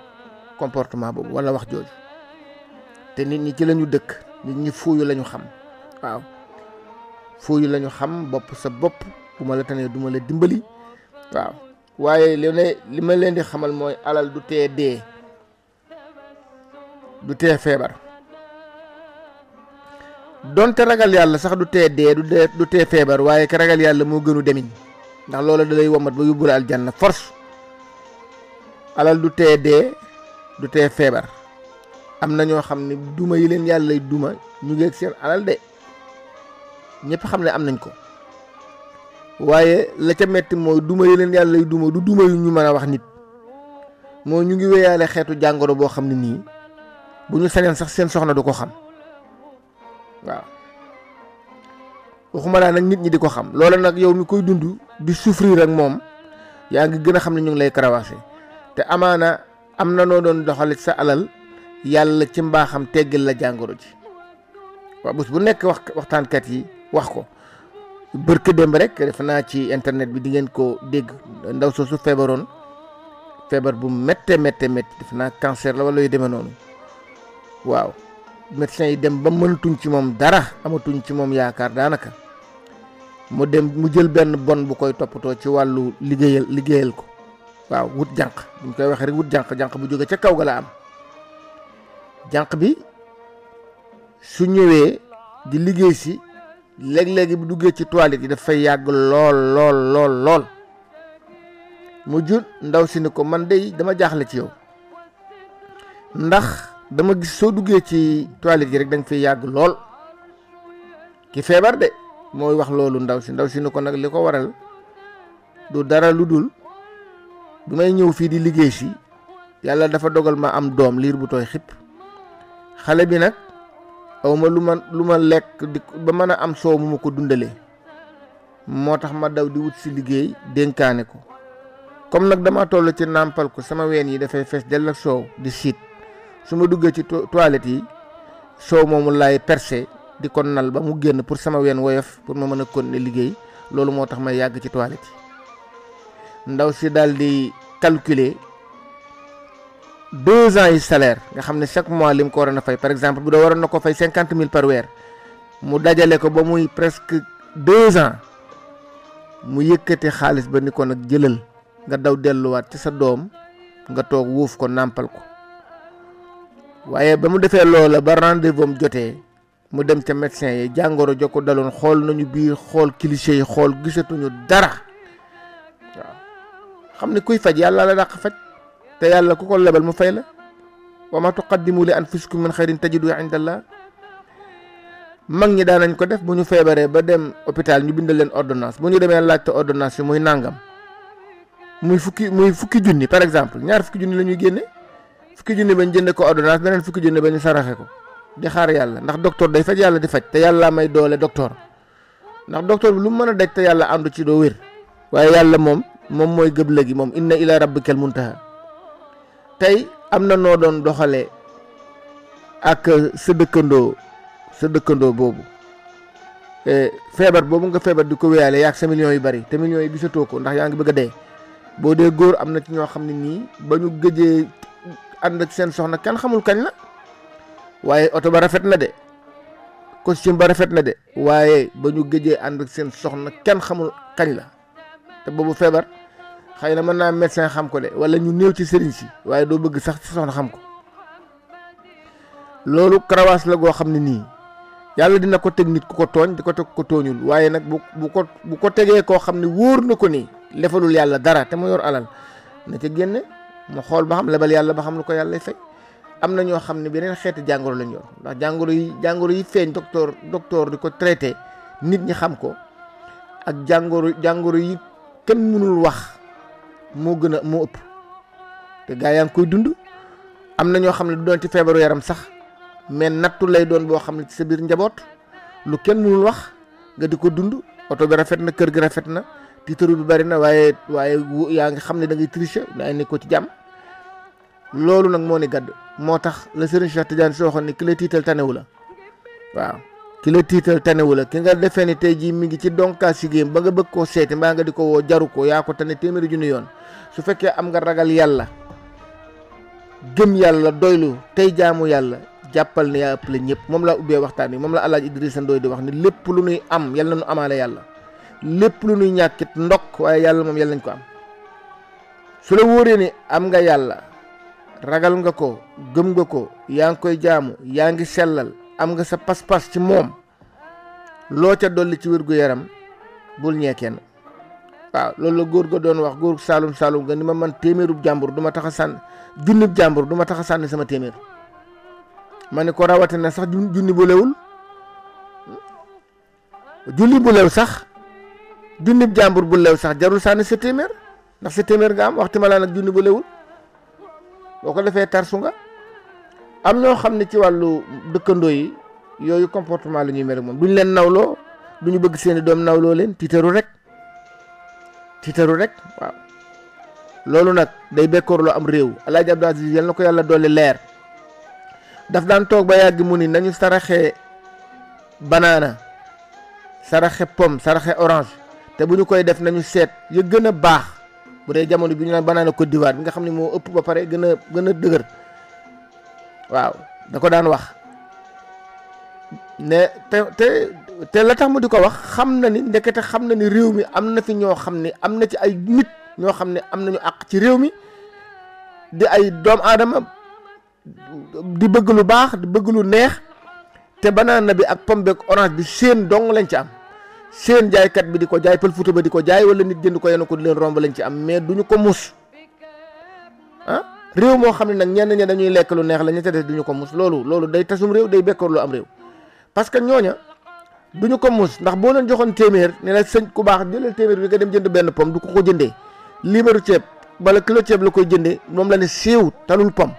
comportement boobu wala wax jooju. te nit ñi ci lañu dëkk, nit ñi fuuyu lañu xam, waaw fuuyu lañu xam, bopp sa bopp, bu ma la tanee du ma la dimbali, waaw. waaye li ma leen di xamal mooy alal du tee dee, du tee feebar, donte ragal yàlla sax du tee dee, du tee feebar, waaye ka ragal yàlla moo gënu demin, ndax loola da lay womat ba yóbbu la aljanna force. alal du tee dee, du tee feebar. am na ñoo xam ne duma yi leen yàlla duma ñu ngi ak seen alal de, ñëpp xam ne am nañ ko, waaye la ca metti mooy duma yi leen yàlla duma du duma yu ñu mën a wax nit, mooy ñu ngi wéyaale xeetu jàngoro boo xam ne nii bu ñu sañoon sax seen soxna du ko xam, waaw waxuma laa nag nit ñi di ko xam. loola nag yow mi koy dund di souffrir ak moom yaa ngi gën a xam ne ñu ngi lay karawaase te amaana am na noo doon doxale sa alal yàlla ci mbaaxam teggal la jàngoro ji. waaw bés bu nekk waxtaankat yi wax ko bërka démb rek def naa ci internet bi di ngeen ko dégg ndaw soosu feebaroon feebar bu métte def naa cancer la wala yu demee noonu waaw médecins yi dem ba mënatuñ ci moom dara amatuñ ci moom yaakaar daanaka mu dem mu jël benn bon bu koy toppatoo ci wàllu liggéeyal ko waaw wut jànq buñ koy waxee rek wut jànq bu jóge ca kaw ga la am jànq bi su ñëwee di liggéey si léeg-léegi bu duggee ci toilette yi dafay yàgg lool mu jur ndaw si ni ko man de dama jaaxle ci yow ndax dama gis soo duggee ci toilette yi rek da nga fiy yàgg lool ki feebar de mooy wax loolu ndaw si ni ko nag li ko waral du dara lu dul bi may ñëw fii di liggéey si yàlla dafa dogal ma am doom liir bu tooy xip xale bi nag awma lu ma lekk di ba mën a am soow mu ma ko dundalee moo tax ma daw di wut si liggéey dénkaane ko comme nag dama toll ci nàmpal ko sama ween yi dafay fees dell ak soow di siit su ma duggee ci toilette yi soow moomu laay percé di ko nal ba mu génn pour sama ween woyof pour ma mën a continuer liggéey loolu moo tax may yàgg ci toilette yi ndaw si daal di calculer 2 ans yi salaire nga xam ne chaque mois lim ko waroon a fay par exemple bu dee waroon na ko fay 50 000 par weer mu dajale ko ba muy presque 2 ans mu yëkkati xaalis ba ni ko nag jëlal nga daw delluwaat ci sa doom nga toog wuuf ko nàmpal ko waaye ba mu defee loola ba rendez-vous am jotee mu dem ca médecin yi jàngoro jokko daloon xool nañu biir xool cliché yi xool gisatuñu dara waaw xam ne kuy faj yàlla la dàq faj te yàlla ku ko lebal mu fay la wa ma tuqaddimu li anfusikum min xayrin tajidu indallah mag ñi daan nañ ko def bu ñu feebaree ba dem hôpital ñu bindal leen ordonnance bu ñu demee laajte ordonnance yi muy nàngam muy fukki junni par exemple ñaar fukki junni la ñuy génne fukki junni bañ jënde ko ordonnance beneen fukki junni ba ñu saraxe ko di xaar yàlla ndax docteur day faj yàlla di faj te yàlla may doole docteur ndax docteur bi lu mu mën a daj te yàlla àndu ci doo wér waaye yàlla moom mooy gëb léegi moom inna ila rabbikal muntaha tey am na noo doon doxalee ak sa dëkkandoo boobu feebar boobu nga feebar di ko wéyaale yaag sa millions yu bari te millions yi gisatoo ko ndax yaa ngi bëgg a dee boo dee góor am na ci ñoo xam ne nii ba ñu gëjee ànd ak seen soxna kenn xamul kañ la waaye oto ba rafet na de costume ba rafet na de waaye ba ñu gëjee ànd ak seen soxna kenn xamul kañ la te boobu feebar xëy na mën naa médecin xam ko de wala ñu néew ci sëriñ si waaye doo bëgg sax ci soxna xam ko loolu karawaas la goo xam ne nii yàlla dina ko teg nit ku ko tooñ di ko teg ko tooñul waaye nag bu ko tegee koo xam ne wóor na ko ni lefalul yàlla dara te mu yor alal na ca génne mu xool ba xam lebal yàlla ba xam lu ko yàlla fay am na ñoo xam ne beneen xeeti jàngoro lañ yor ndax jàngoro yi feeñ docteur di ko traité nit ñi xam ko ak jàngoro yi kenn mënul wax moo ëpp te gaa yaa ngi koy dund am na ñoo xam ne du doon ci feebaru yaram sax mais nattu lay doon boo xam ne ci sa biir njaboot lu kenn mënul wax nga di ko dund oto bi rafet na kër gi rafet na tiitaru bi bari na waaye yaa ngi xam ne da ngay tricher daa nekk ko ci jàmm loolu nag moo ni gàdd moo tax la Serigne Cheikh Tidiane Sy waxoon ni ki la tiital tanewu la waaw ki la tiital tanewu la ki nga defee ni tey jii mi ngi ci donkaa sigéem ba nga bëgg koo seeti mbaa nga di ko woo jaru ko yaa ko tane téeméeri junni yoon su fekkee am nga ragal yàlla gëm yàlla doylu tey jaamu yàlla jàppal ne yaa ëpp la ñëpp moom laa ubbee waxtaan wi moom la Alaaji Idrissa Ndoye di wax ni lépp lu nuy am yàlla na nu amaale yàlla lépp lu nuy ñàkkit ndokk waaye yàlla moom yàlla nañ ko am su la wóoree ni am nga yàlla ragal nga ko gëm nga ko yaa ngi koy jaamu yaa ngi sellal am nga sa pas-pas ci moom loo ca dolli ci wér-gu-yaram bul ñee kenn waaw loolu la góor ga doon wax góor saalum nga ni ma man téeméerub jàmbur du ma tax a sànni junnib jàmbur du ma tax a sànni sama téeméer ma ne ko rawatina sax junni bu lewul junni bu lew sax junnib jàmbur bu lew sax jarul sànni sa téeméer ndax sa téeméer nga am waxtu ma laa nag junni bu lewul boo ko defee tarsu nga am ñoo xam ne ci wàllu dëkkandoo yi yooyu comportement la ñuy mel moom duñ leen nawloo duñu bëgg seeni doom nawloo leen tiitaru rek waaw loolu nag day bekkoorloo am réew. Alaaji Abdou Aziz yal na ko yàlla dolli leer daf daan toog ba yàgg mu ni nañu saraxe banaana saraxe pomme saraxe orange te bu ñu koy def nañu seet ya gën a baax bu dee jamono bi ñu naan banaana Côte d'Ivoire bi nga xam ne moo ëpp ba pare gën a dëgër waaw da ko daan wax ne te la tax mu di ko wax xam na ni ndekete xam na ni réew mi am na fi ñoo xam ne am na ci ay nit ñoo xam ne am nañu àq ci réew mi di ay doom aadama di bëgg lu baax di bëgg lu neex te banaana bi ak pomme beeg orange bi seen dong lañ ci am seen jaaykat bi di ko jaay pël Fuuta ba di ko jaay wala nit jënd ko yenn ko di leen romb lañ ci am mais duñu ko mus réew moo xam ne nag ñenn ñi dañuy lekk lu neex la ña ca des duñu ko mus loolu day tasum réew day bekkoor lu am réew parce que ñooña duñu ko mus ndax boo leen joxoon téeméer ne la sëñ ku baax jëlal téeméer bi nga dem jënd benn pomme du ko jëndee liibaru ceeb wala kilo ceeb la koy jëndee moom la ne siiw talul pomme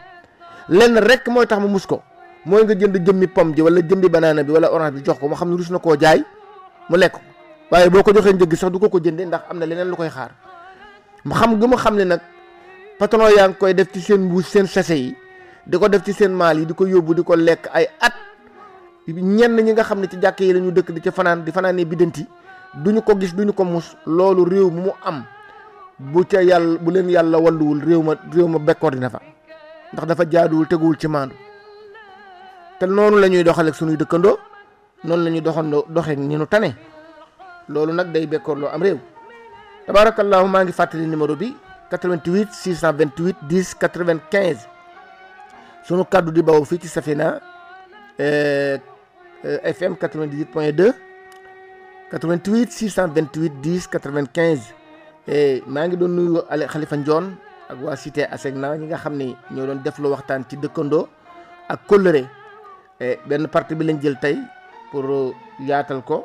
lenn rek mooy tax mu mus ko mooy nga jënd jëmmi pomme ji wala jëmmi banaana bi wala orange bi jox ko mu xam ne rus na koo jaay mu lekk ko waaye boo ko joxee njëg sax du ko jëndee ndax am na leneen lu koy xaar mu xam gi mu xam ne nag patron yaa ngi koy def ci seen mbuus seen sachet yi di ko def ci seen maal yi di ko yóbbu di ko lekk ay at ñenn ñi nga xam ne ci jàkk yi la ñu dëkk di ca fanaan di fanaanee biddanti duñu ko gis duñu ko mus loolu réew mu am bu ca yàlla bu leen yàlla walluwul réew ma bekkoor dina fa ndax dafa jaaduwul teguwul ci maandu te noonu la ñuy doxaleeg suñuy dëkkandoo noonu la ñuy doxeeg ñi nu tane loolu nag day bekkoorloo am réew tabaarakallaahu maa ngi fàttali numéro bi 88 628 10 95 sunu kaddu di bawoo fii ci Safina FM 98.2 88 628 10 95 maa ngi doon nuyu Khalifa Ndione ak waa Cité Asegna ñi nga xam ne ñoo doon def lu waxtaan ci dëkkandoo ak kóllëre benn partie bi lañ jël tey pour yaatal ko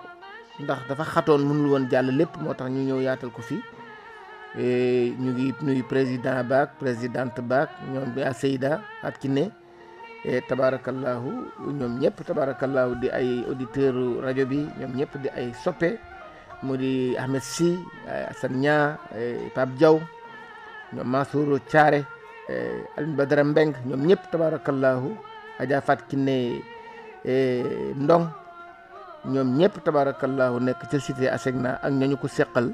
ndax dafa xatoon mënul woon jàll lépp moo tax ñu ñëw yaatal ko fii ñu ngi nuyu président baak présidente baak ñoom bi Seyda ak Kiné tabarakallahu ñoom ñëpp tabarakallahu di ay auditeur rajo bi ñoom ñëpp di ay soppe mu di Ahmed Sy Assane Nia Pape Diaw ñoom Mansour Thiaré Aline Badara Mbeng ñoom ñëpp tabarakallahu Adja Fat Kiné Ndong ñoom ñëpp tabarakallahu nekk ca Cité Asegna ak ñañu ko seqal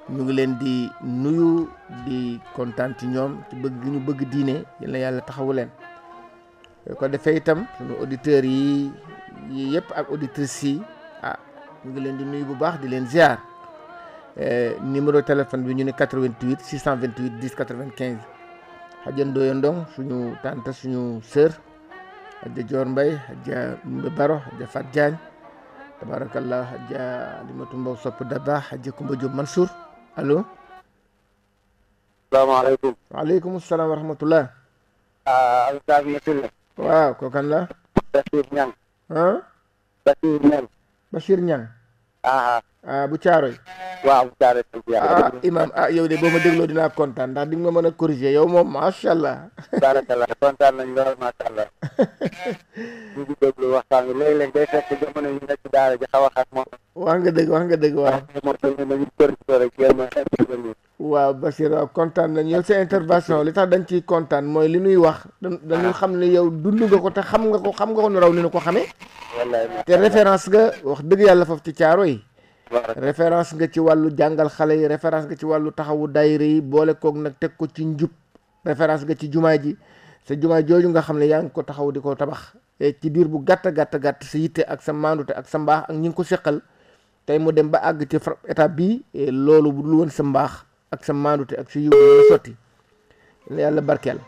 ñu ngi leen di nuyu di kontaan ci ñoom ci bëgg ñu bëgg diine yal na yàlla taxawu leen ko defee itam sunu auditeurs yi yëpp ak auditrices yi ñu ngi leen di nuyu bu baax di leen ziar numéro téléphone bi ñu ne 88 628 10 95 Hadja Ndoye Ndong suñu tante suñu sœur Hadja Dior Mbaye Hadja Mbe Baro Hadja Fat Diagne tabarakallah Hadja Limatu Mbow Sopp Daba Hadja Koumba Diop Mansour allo. salaamaaleykum. waaleykum salaam wa rahmatullah. Oustaz Massiré. waaw kooku kan la. Bachir Niang. Bachir Niang. Bachir Niang. bu Caaroy. waaw bu Caaroy. imam yow de boo ma dégloo dinaa kontaan ndax di nga ma mën a corriger yow moom macha allah. barakallah kontaan nañ lool macha allah. ñu ngi déglu waxtaan bi léeg-léeg day fekk jamono yi nekk ci daara ji xaw a xat moom. wax nga dëgg waaw. waaw Bachir waaw kontaan nañ yow sa intervention li tax dañ ciy kontaan mooy li nuy wax dañu xam ne yow dund nga ko te xam nga ko nu raw ni nu ko xamee. wallaay te référence nga wax dëgg yàlla foofu ci Caaroy. référence nga ci wàllu jàngal xale yi référence nga ci wàllu taxawu daayira yi boole koog nag teg ko ci njub référence nga ci jumaa ji sa jumaa jooju nga xam ne yaa ngi ko taxaw di ko tabax ci diir bu gàtt sa yitte ak sa maandute ak sa mbaax ak ñi ngi ko seqal tey mu dem ba àgg ci étape bii loolu bu dul woon sa mbaax ak sa maandute ak sa yiw la sotti yàlla barkeel.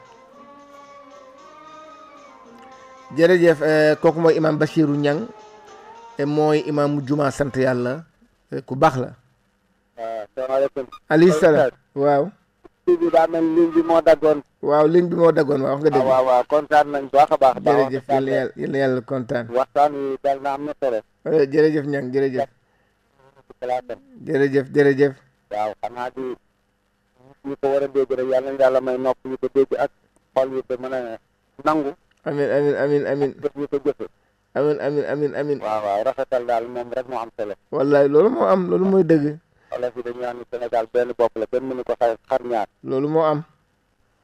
jërëjëf kooku mooy imam Bachirou Niang mooy imam juma sant yàlla ku baax la. salaamaaleykum. alayhi salaam waaw. bi daa mel ligne bi moo daggoon. waaw ligne bi moo daggoon waaw wax nga dëgg. waaw kontaan nañ baax a baax. jërëjëf yàlla yàlla kontaan. waxtaan wi dal na am na solo. jërëjëf Niang jërëjëf. waaw xanaa di ñu ko war a dégg rek yàlla na yàlla may nopp ñu ko dégg ak xol yi ko mën a nangu. amiin ñu ko jëfe. amiin. waaw rafetal daal moom rek moo am solo. wallaay loolu moo am loolu mooy dëgg. wala fi dañu naan Sénégal benn bopp la benn mënu ko xar ñaar. loolu moo am.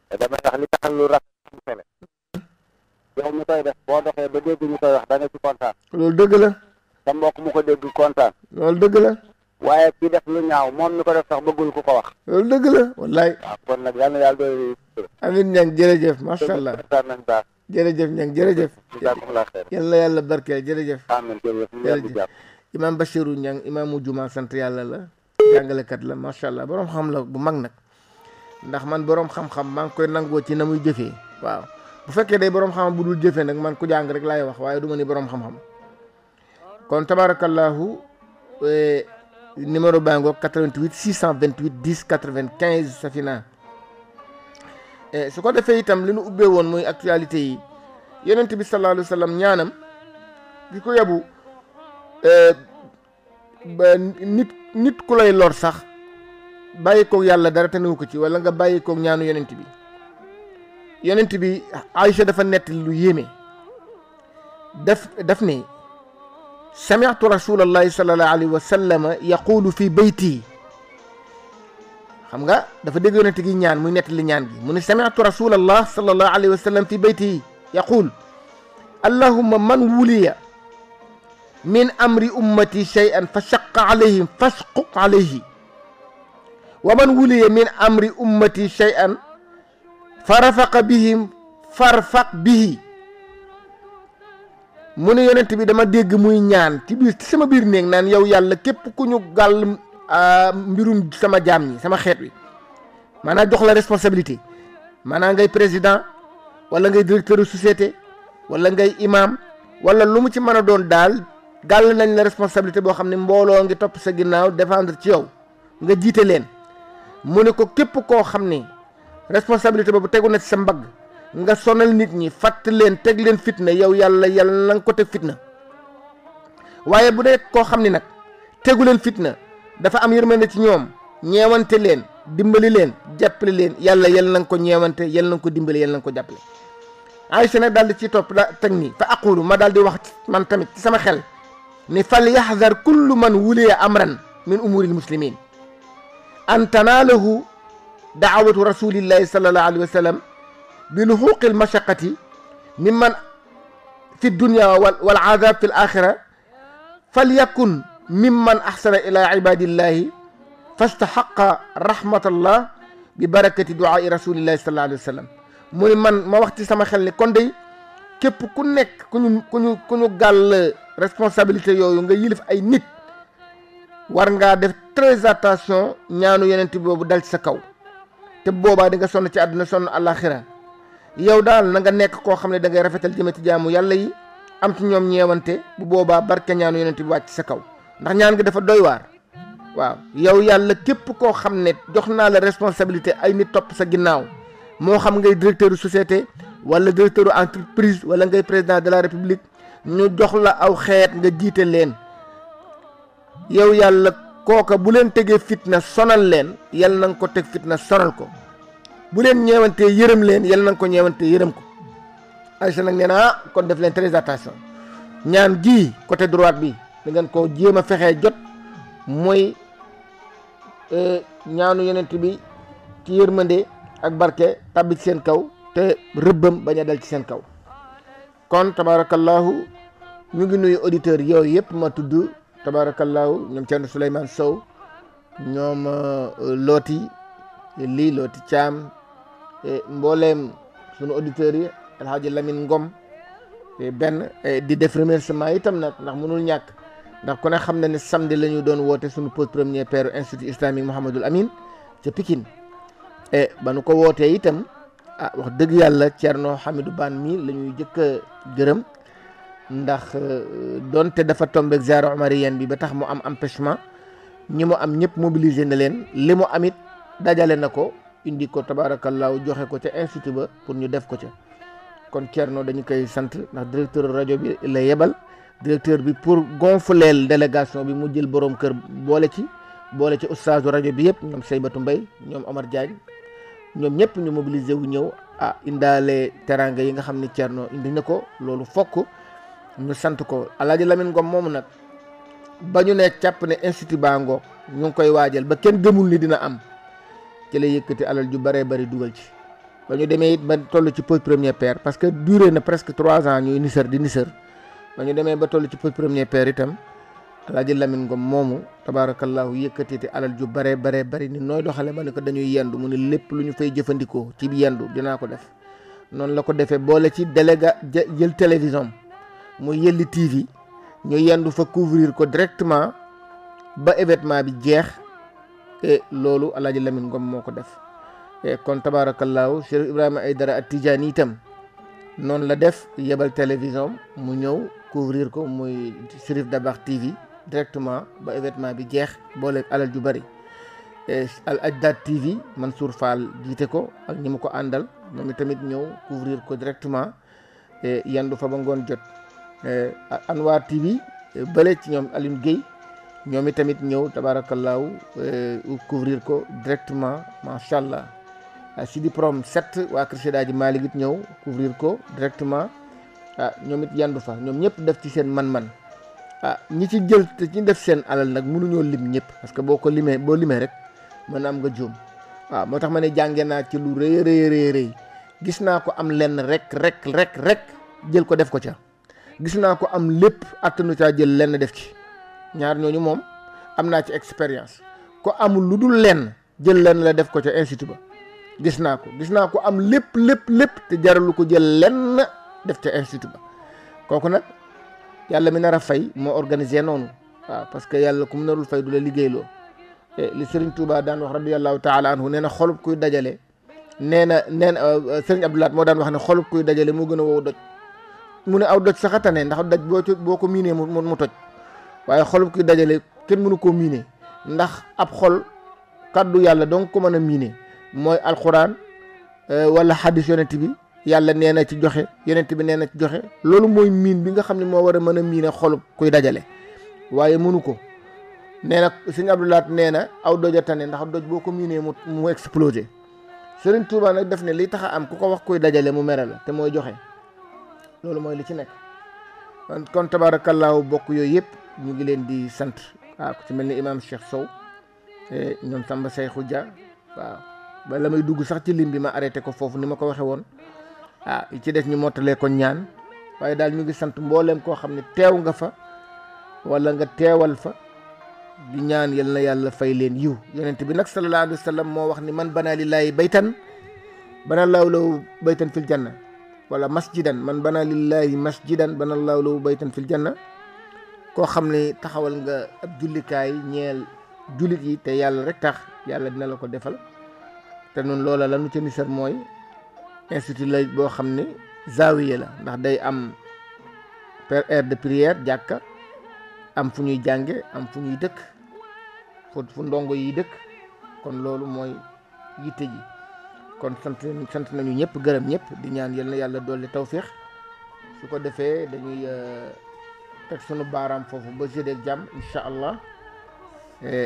te damay wax li taxal lu rafet am solo. yow mi koy def boo doxee ba dégg ñu koy wax da nga ci kontaan. loolu dëgg la. sa mbokk mu ko dégg kontaan. loolu dëgg la. waaye ki def lu ñaaw moom mi ko def sax bëggul ku ko wax. loolu dëgg la wallaay. waaw kon nag yal na yàlla doy. amiin ñang jërëjëf macha allah kontaan nañ baax. jërëjëf ñang jërëjëf. jazakumullah xeer. yal na yàlla barkeel jërëjëf. amiin jërëjëf ñu ngi jàpp. imaam Bachirou Niang imaamu juma sant yàlla la jàngalekat la macha allah borom xam la bu mag nag ndax man borom xam-xam maa ngi koy nangoo ci na muy jëfee. waaw bu fekkee day borom xam-xam bu dul jëfee nag man ku jàng rek laay wax waaye du ma ni borom xam-xam kon tabarakallahu numéro baa ngoog 88 628 10 95 Safina su ko defee itam li nu ubbee woon muy actualité yi yonent bi sallallahu alayhi wa sallam ñaanam bi ko yabu ba nit ku lay lor sax bàyyi koog yàlla dara tenewu ko ci wala nga bàyyi koog ñaanu yonent bi Aïcha dafa nettali lu yéeme daf ne sami'tu rasulallahi sallallahu alayhi wa sallam yaqulu fi bayti xam nga dafa dégg yonent gi ñaan muy nettali ñaan gi mu ne sami'tu rasulallah sallallahu alayhi wa sallam fi bayti yaqul allahumma man wuliya min amri ummati shay'an fa shaqqa alayhim fashquq alayhi wa man wuliya min amri ummati shay'an fa rafaqa bihim farfaq bihi mu ne yonent bi dama dégg muy ñaan ci sama biir néeg naan yow yàlla képp ku ñu gàll mbirum sama jaam ñi sama xeet wi maanaam jox la responsabilité maanaam ngay président wala ngay directeur de société wala ngay imam wala lu mu ci mën a doon daal gàll nañ la responsabilité boo xam ne mbooloo ngi topp sa ginnaaw défendre ci yow nga jiite leen mu ne ko képp koo xam ne responsabilité boobu tegu na ci sa mbagg nga sonal nit ñi fàtt leen teg leen fitna yow yàlla na nga ko teg fitna waaye bu dee koo xam ne nag tegu leen fitna dafa am yërmande ci ñoom ñeewante leen dimbali leen jàppale leen yàlla na nga ko ñeewante yàlla na nga ko dimbali yàlla na nga ko jàppale Aïcha nag daal di ci topp teg nii fa aqulu ma daal di wax man tamit ci sama xel ni fal yaxdar kullu man wuliya amran min umuril muslimin an tanaalahu daawatu rasulillahi sallallahu alayhi wa sallam bi luxuqi almashaqati mimman fi dunya wal aadab fi l axira fal yakun mimman axsana ila ibadillahi fastaxaqa rahmatallah bi barakati duaai rasulillahi sallallahu alayhi wa sallam mu ni man ma wax ci sama xel ni kon day képp ku nekk ku ñu gàll responsabilité yooyu nga yilif ay nit war ngaa def très attention ñaanu yonent boobu dal ci sa kaw te boobaa di nga sonn ci àdduna sonn àllaaxira yow daal na nga nekk koo xam ne da ngay rafetal jëme ci jaamu yàlla yi am ci ñoom ñeewante bu boobaa barke ñaanu yonent bi wàcc ci sa kaw ndax ñaan gi dafa doy waar waaw yow yàlla képp koo xam ne jox naa la responsabilité ay nit topp sa ginnaaw moo xam ngay directeur société wala directeur entreprise wala ngay président de la république ñu jox la aw xeet nga jiite leen yow yàlla kooka bu leen tegee fitna sonal leen yal na nga ko teg fitna sonal ko bu leen ñeewantee yërëm leen yal na nga ko ñeewantee yërëm ko Aïcha nag nee na kon def leen très attention ñaan gii côté droite bi da ngeen ko jéem a fexee jot mooy ñaanu yonent bi ci yërmande ak barke tabbi ci seen kaw te rëbbam bañ a dal ci seen kaw kon tabarakallahu ñu ngi nuyu auditeurs yooyu yëpp ma tudd tabarakallahu ñoom Thierno Souleymane Sow ñoom Looti Thiam mbooleem sunu auditeurs yi El Hadji Lamine Ngom benn di def remerciement itam nag ndax mënul ñàkk ndax ku ne xam na ne samedi la ñu doon woote sunu pose premier père institut islamique Mouhamadul Amin ca Pikine ba nu ko wootee itam wax dëgg yàlla Thierno Hamidou Bane mi la ñuy jëkk a gërëm ndax donte dafa tombeeg ziara omarienne bi ba tax mu am empêchement ñi mu am ñëpp mobiliser na leen li mu amit dajale na ko indi ko tabaarakallaahu joxe ko ca institut ba pour ñu def ko ca kon Thierno dañu koy sant ndax directeur rajo bi la yebal directeur bi pour gonfleel délégation bi mu jël borom kër boole ci ustaazu rajo bi yëpp ñoom Seybatu Mbay ñoom Omar Diagne ñoom ñëpp ñu mobiliser wu ñëw indaale teranga yi nga xam ni Thierno indi na ko loolu fokk ñu sant ko Alaaji Lamine Ngom moomu nag ba ñu ne càpp ne institut baa ngoog ñu ngi koy waajal ba kenn gëmul ni dina am ci la yëkkati alal ju baree bari dugal ci ba ñu demee it ba toll ci pose première pierre parce que duré na presque 3 ans ñuy nisër di nisër ba ñu demee ba toll ci pose première pierre itam Alaaji Lamine Ngom moomu tabaarakallaahu yëkkati alal ju baree bari ni nooy doxale ma ne ko dañuy yendu mu ne lépp lu ñu fay jëfandikoo ci yendu dinaa ko def noonu la ko defee boole ci déléga jël télévision mu Yelli TV ñu yendu fa couvrir ko directement ba événement bi jeex et loolu Alaaji Lamine Ngom moo ko def kon tabaarakallaahu Cheikh Ibrahima Aïdara At-Tijaani itam noonu la def yebal télévision mu ñëw couvrir ko muy Cherif Dabakh TV directement ba événement bi jeex boole alal ju bari Al Ajdad TV Mansour Fall jiite ko ak ñi mu ko àndal moom tamit ñëw couvrir ko directement yandu fa ba ngoon jot Anwar TV bële ci ñoom Alioune Guèye ñoom tamit ñëw tabaarakallaahu couvrir ko directement macha allah Sidi Prom 7 waa Kër Sedaaji Malick it ñëw couvrir ko directement ñoom it yandu fa ñoom ñëpp def ci seen man-man ñi ci jël te ci def seen alal nag mënuñoo lim ñëpp parce que boo limee rek mën am nga juum moo tax ma ne jàngee naa ci lu rëy gis naa ko am lenn rek jël ko def ko ca gis naa ko am lépp attanu caa jël lenn def ci ñaar ñooñu moom am naa ci expérience ko amul lu dul lenn jël lenn la def ko ca institut ba gis naa ko am lépp te jaralu ko jël lenn def ca institut ba kooku nag yàlla mi nar a fay moo organisé noonu parce que yàlla ku mu narul fay du la liggéeyloo li Serigne Touba daan wax radiyallahu taala anhu nee na xolub kuy dajale nee na Serigne Abdoulaat moo daan wax ne xolub kuy dajale moo gën a wow doj mu ne aw doj sax a tane ndax doj boo ko miinee mu toj waaye xolub kuy dajale kenn mënu koo miine ndax ab xol kaddu yàlla donc ko mën a miine mooy alquran wala hadis yonent bi yàlla nee na ci joxe yonent bi nee na ci joxe loolu mooy miin bi nga xam ne moo war a mën a miine xolub kuy dajale waaye mënu ko nee na sëñ Abdoulaat nee na aw doj a tane ndax doj boo ko miinee mu explosé Serigne Touba nag def ne li tax a am ku ko wax kuy dajale mu mere la te mooy joxe loolu mooy li ci nekk kon tabaarakallaahu bokk yooyu yëpp ñu ngi leen di sant ku ci mel ni imam Cheikh Sow ñoom Samba Seykhou Dia ba la may dugg sax ci lim bi ma arrêté ko foofu ni ma ko waxe woon yi ci des ñu mottalee ko ñaan waaye daal ñu ngi sant mbooleem koo xam ne teew nga fa wala nga teewal fa di ñaan yal na yàlla fay leen yiw yonent bi nag sallallahu alayhi wa sallam moo wax ni man bana lillahi baytan bana laahu lahu baytan fil janna wala masjidan man bana lillahi masjidan bana laahu lahu baytan fil janna koo xam ne taxawal nga ab jullikaay ñeel jullit yi te yàlla rek tax yàlla dina la ko defal te noonu loola la nu ca nisar mooy institut la boo xam ne zawiya la ndax day am aire de prière jàkka am fu ñuy jànge am fu ñuy dëkk fu ndongo yi dëkk kon loolu mooy yitte ji kon sant nañu ñëpp gërëm ñëpp di ñaan yal na yàlla dolli tawfiix su ko defee dañuy teg sunu baaraam foofu ba jeudi ak jàmm incha allah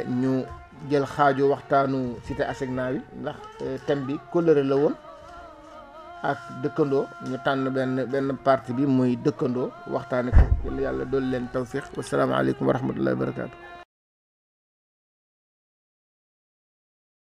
ñu jël xaaju waxtaanu cité ASECNA wi ndax thème bi kóllëre la woon ak dëkkandoo ñu tànn benn partie bi muy dëkkandoo waxtaane ko yàlla dolli leen tawfiix wasalaamaaleykum wa rahmatullahi wa barakaatu.